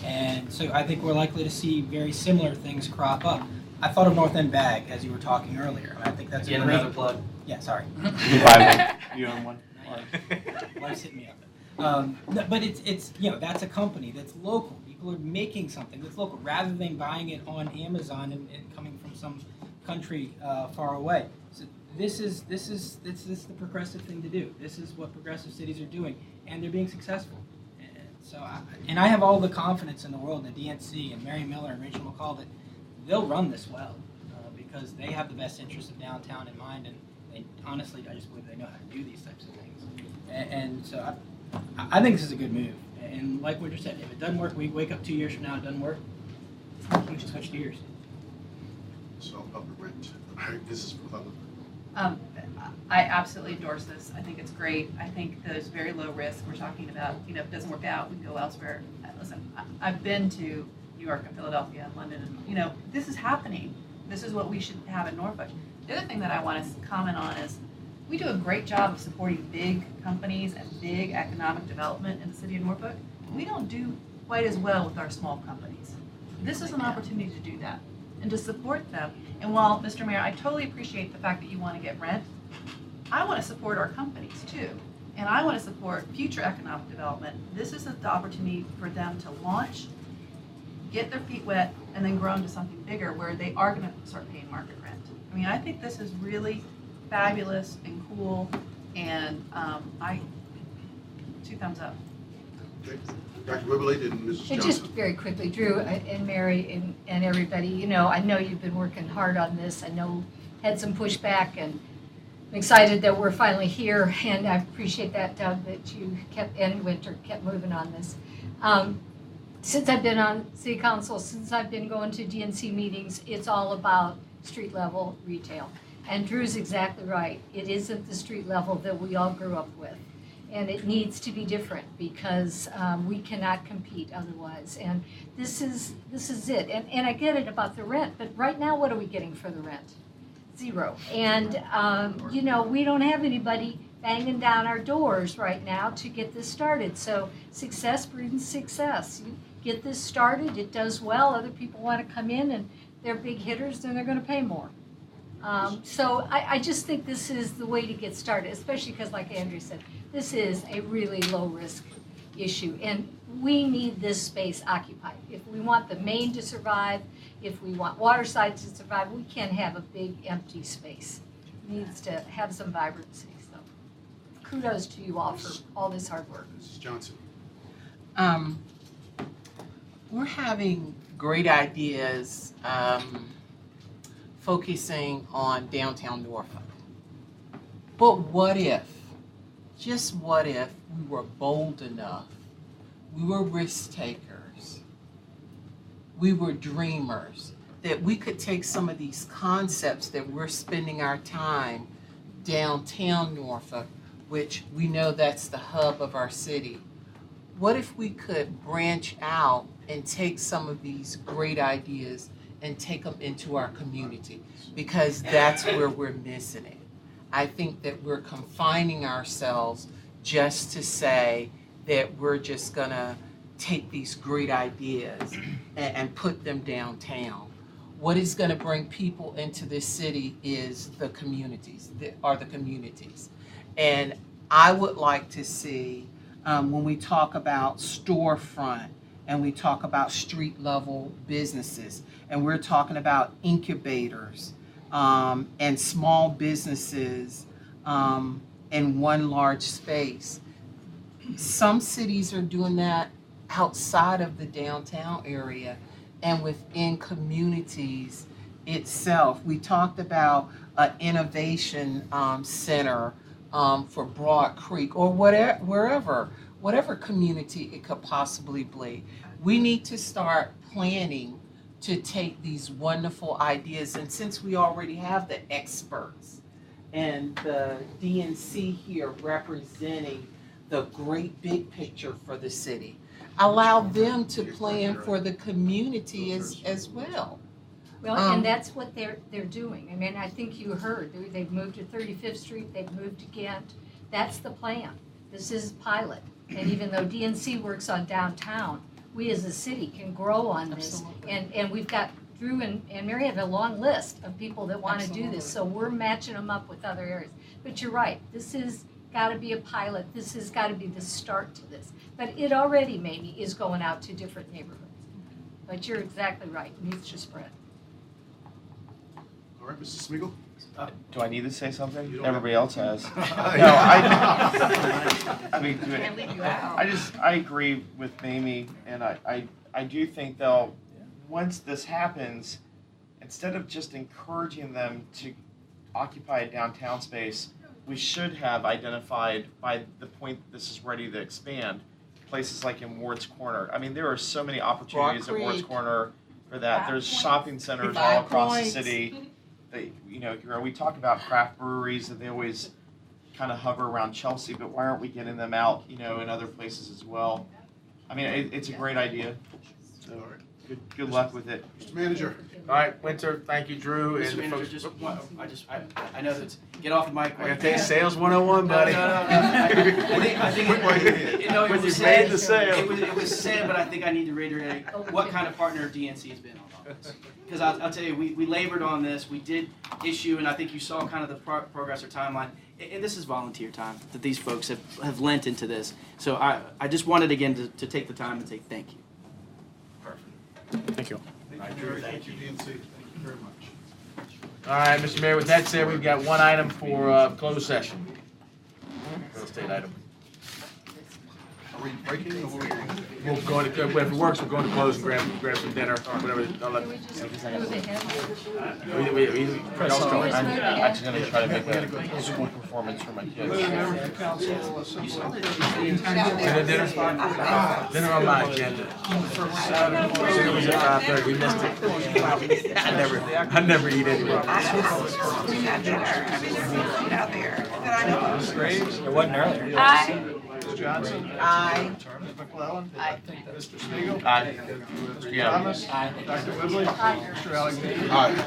[SPEAKER 4] And so I think we're likely to see very similar things crop up. I thought of North End Bag as you were talking earlier. I think that's a great
[SPEAKER 13] another plug.
[SPEAKER 4] Yeah, sorry.
[SPEAKER 10] You own one?
[SPEAKER 4] Wife's hitting me up. But it's that's a company that's local. People are making something that's local rather than buying it on Amazon and coming from some country far away. So this is the progressive thing to do. This is what progressive cities are doing, and they're being successful. So I have all the confidence in the world in the DNC and Mary Miller and Rachel McCall that they'll run this well because they have the best interest of downtown in mind, and honestly, I just believe they know how to do these types of things. And so I think this is a good move. And like we just said, if it doesn't work, we wake up 2 years from now, it doesn't work, we just switch gears.
[SPEAKER 12] So up the rent. All right, this is McCullough.
[SPEAKER 6] I absolutely endorse this. I think it's great. I think those very low risk we're talking about, if it doesn't work out, we can go elsewhere. Listen, I've been to New York and Philadelphia and London, and this is happening. This is what we should have in Norfolk. The other thing that I want to comment on is we do a great job of supporting big companies and big economic development in the city of Norfolk. We don't do quite as well with our small companies. This is an opportunity to do that and to support them. And while, Mr. Mayor, I totally appreciate the fact that you want to get rent, I want to support our companies too. and I want to support future economic development, this is the opportunity for them to launch, get their feet wet, and then grow into something bigger where they are going to start paying market rent. I mean, I think this is really fabulous and cool, and I, 2 thumbs up.
[SPEAKER 12] Dr. Whibley and Mrs.
[SPEAKER 3] And
[SPEAKER 12] Johnson.
[SPEAKER 3] just very quickly, Drew and Mary and everybody, you know, I know you've been working hard on this. I know had some pushback, and I'm excited that we're finally here, and I appreciate that, Doug, that you kept, and Winter, kept moving on this. Since I've been on City Council, since I've been going to DNC meetings, it's all about street level retail. And Drew's exactly right. It isn't the street level that we all grew up with. And it needs to be different because we cannot compete otherwise. And this is it. And I get it about the rent, but right now, what are we getting for the rent? 0. And, you know, we don't have anybody banging down our doors right now to get this started. So success breeds success. You get this started, it does well, other people want to come in and they're big hitters, then they're going to pay more. So I just think this is the way to get started, especially because, like Andrew said, this is a really low-risk issue, and we need this space occupied. If we want the Main to survive, if we want Waterside to survive, we can't have a big empty space. It needs to have some vibrancy. So kudos to you all for all this hard work.
[SPEAKER 12] Mrs. Johnson.
[SPEAKER 11] We're having great ideas focusing on downtown Norfolk. But what if, just what if we were bold enough, we were risk takers, we were dreamers, that we could take some of these concepts that we're spending our time downtown Norfolk, which we know that's the hub of our city. What if we could branch out and take some of these great ideas and take them into our community? Because that's where we're missing it. I think that we're confining ourselves just to say that we're just gonna take these great ideas and put them downtown. What is gonna bring people into this city is the communities, the communities. And I would like to see, when we talk about storefront and we talk about street level businesses, and we're talking about incubators and small businesses in one large space. Some cities are doing that outside of the downtown area and within communities itself. We talked about an innovation center for Broad Creek or whatever community it could possibly be. We need to start planning to take these wonderful ideas, and since we already have the experts and the DNC here representing the great big picture for the city, allow them to plan for the community as well.
[SPEAKER 3] Well, and that's what they're doing. I mean, I think you heard, they've moved to 35th Street, they've moved to Ghent. That's the plan. This is pilot. And even though DNC works on downtown, we as a city can grow on this. And we've got, Drew and Mary have a long list of people that want to do this. So we're matching them up with other areas. But you're right, this has got to be a pilot. This has got to be the start to this. But it already maybe is going out to different neighborhoods. But you're exactly right, it needs to spread.
[SPEAKER 12] All right, Mrs. Smeagol?
[SPEAKER 9] Do I need to say
[SPEAKER 12] You
[SPEAKER 9] something?
[SPEAKER 12] don't
[SPEAKER 9] Everybody else has.
[SPEAKER 12] No,
[SPEAKER 9] I mean,
[SPEAKER 6] Can't leave you out.
[SPEAKER 9] I agree with Mamie, and I do think they'll, once this happens, instead of just encouraging them to occupy a downtown space, we should have identified by the point this is ready to expand, places like in Ward's Corner. I mean, there are so many opportunities at Ward's Corner for that. There's shopping centers all across the city. We talk about craft breweries that they always kind of hover around Chelsea, but why aren't we getting them out, in other places as well? I mean, it's a great idea. So good luck with it.
[SPEAKER 12] Mr. Manager.
[SPEAKER 1] All right, Winter, thank you, Drew.
[SPEAKER 13] Mr.
[SPEAKER 1] And the
[SPEAKER 13] Manager,
[SPEAKER 1] folks.
[SPEAKER 13] I know that, get off the mic.
[SPEAKER 1] I gotta take sales 101, buddy.
[SPEAKER 13] No. I think
[SPEAKER 1] When you made the sale.
[SPEAKER 13] It was said, but I think I need to reiterate what kind of partner DNC has been on this. Because I'll tell you, we labored on this. We did issue, and I think you saw kind of the progress or timeline. And this is volunteer time that these folks have lent into this. So I just wanted again to take the time and say thank you.
[SPEAKER 15] Thank you.
[SPEAKER 12] Thank you, DNC. Thank you very much.
[SPEAKER 1] All right, Mr. Mayor, with that said, we've got one item for closed session. Real estate item.
[SPEAKER 12] Are we breaking or what are we doing?
[SPEAKER 1] We'll go into, if it works, we'll go into close and grab some dinner or whatever. I'll let-
[SPEAKER 3] Can we just move ahead?
[SPEAKER 1] y'all's go.
[SPEAKER 9] I'm actually gonna try to make a school performance for my kids.
[SPEAKER 1] Dinner on my agenda. Saturday was at 5:30. We missed it. I never eat anyway.
[SPEAKER 8] We got dinner. I mean, there's food out there that I know of.
[SPEAKER 1] Graves?
[SPEAKER 4] It wasn't earlier.
[SPEAKER 8] Aye.
[SPEAKER 1] Ms. Johnson?
[SPEAKER 8] Aye.
[SPEAKER 1] Ms. McClellan?
[SPEAKER 8] Aye.
[SPEAKER 1] Mr. Spiegel?
[SPEAKER 9] Aye.
[SPEAKER 1] Mr. Thomas? Dr. Whibley? Mr. Alexander?
[SPEAKER 12] All right.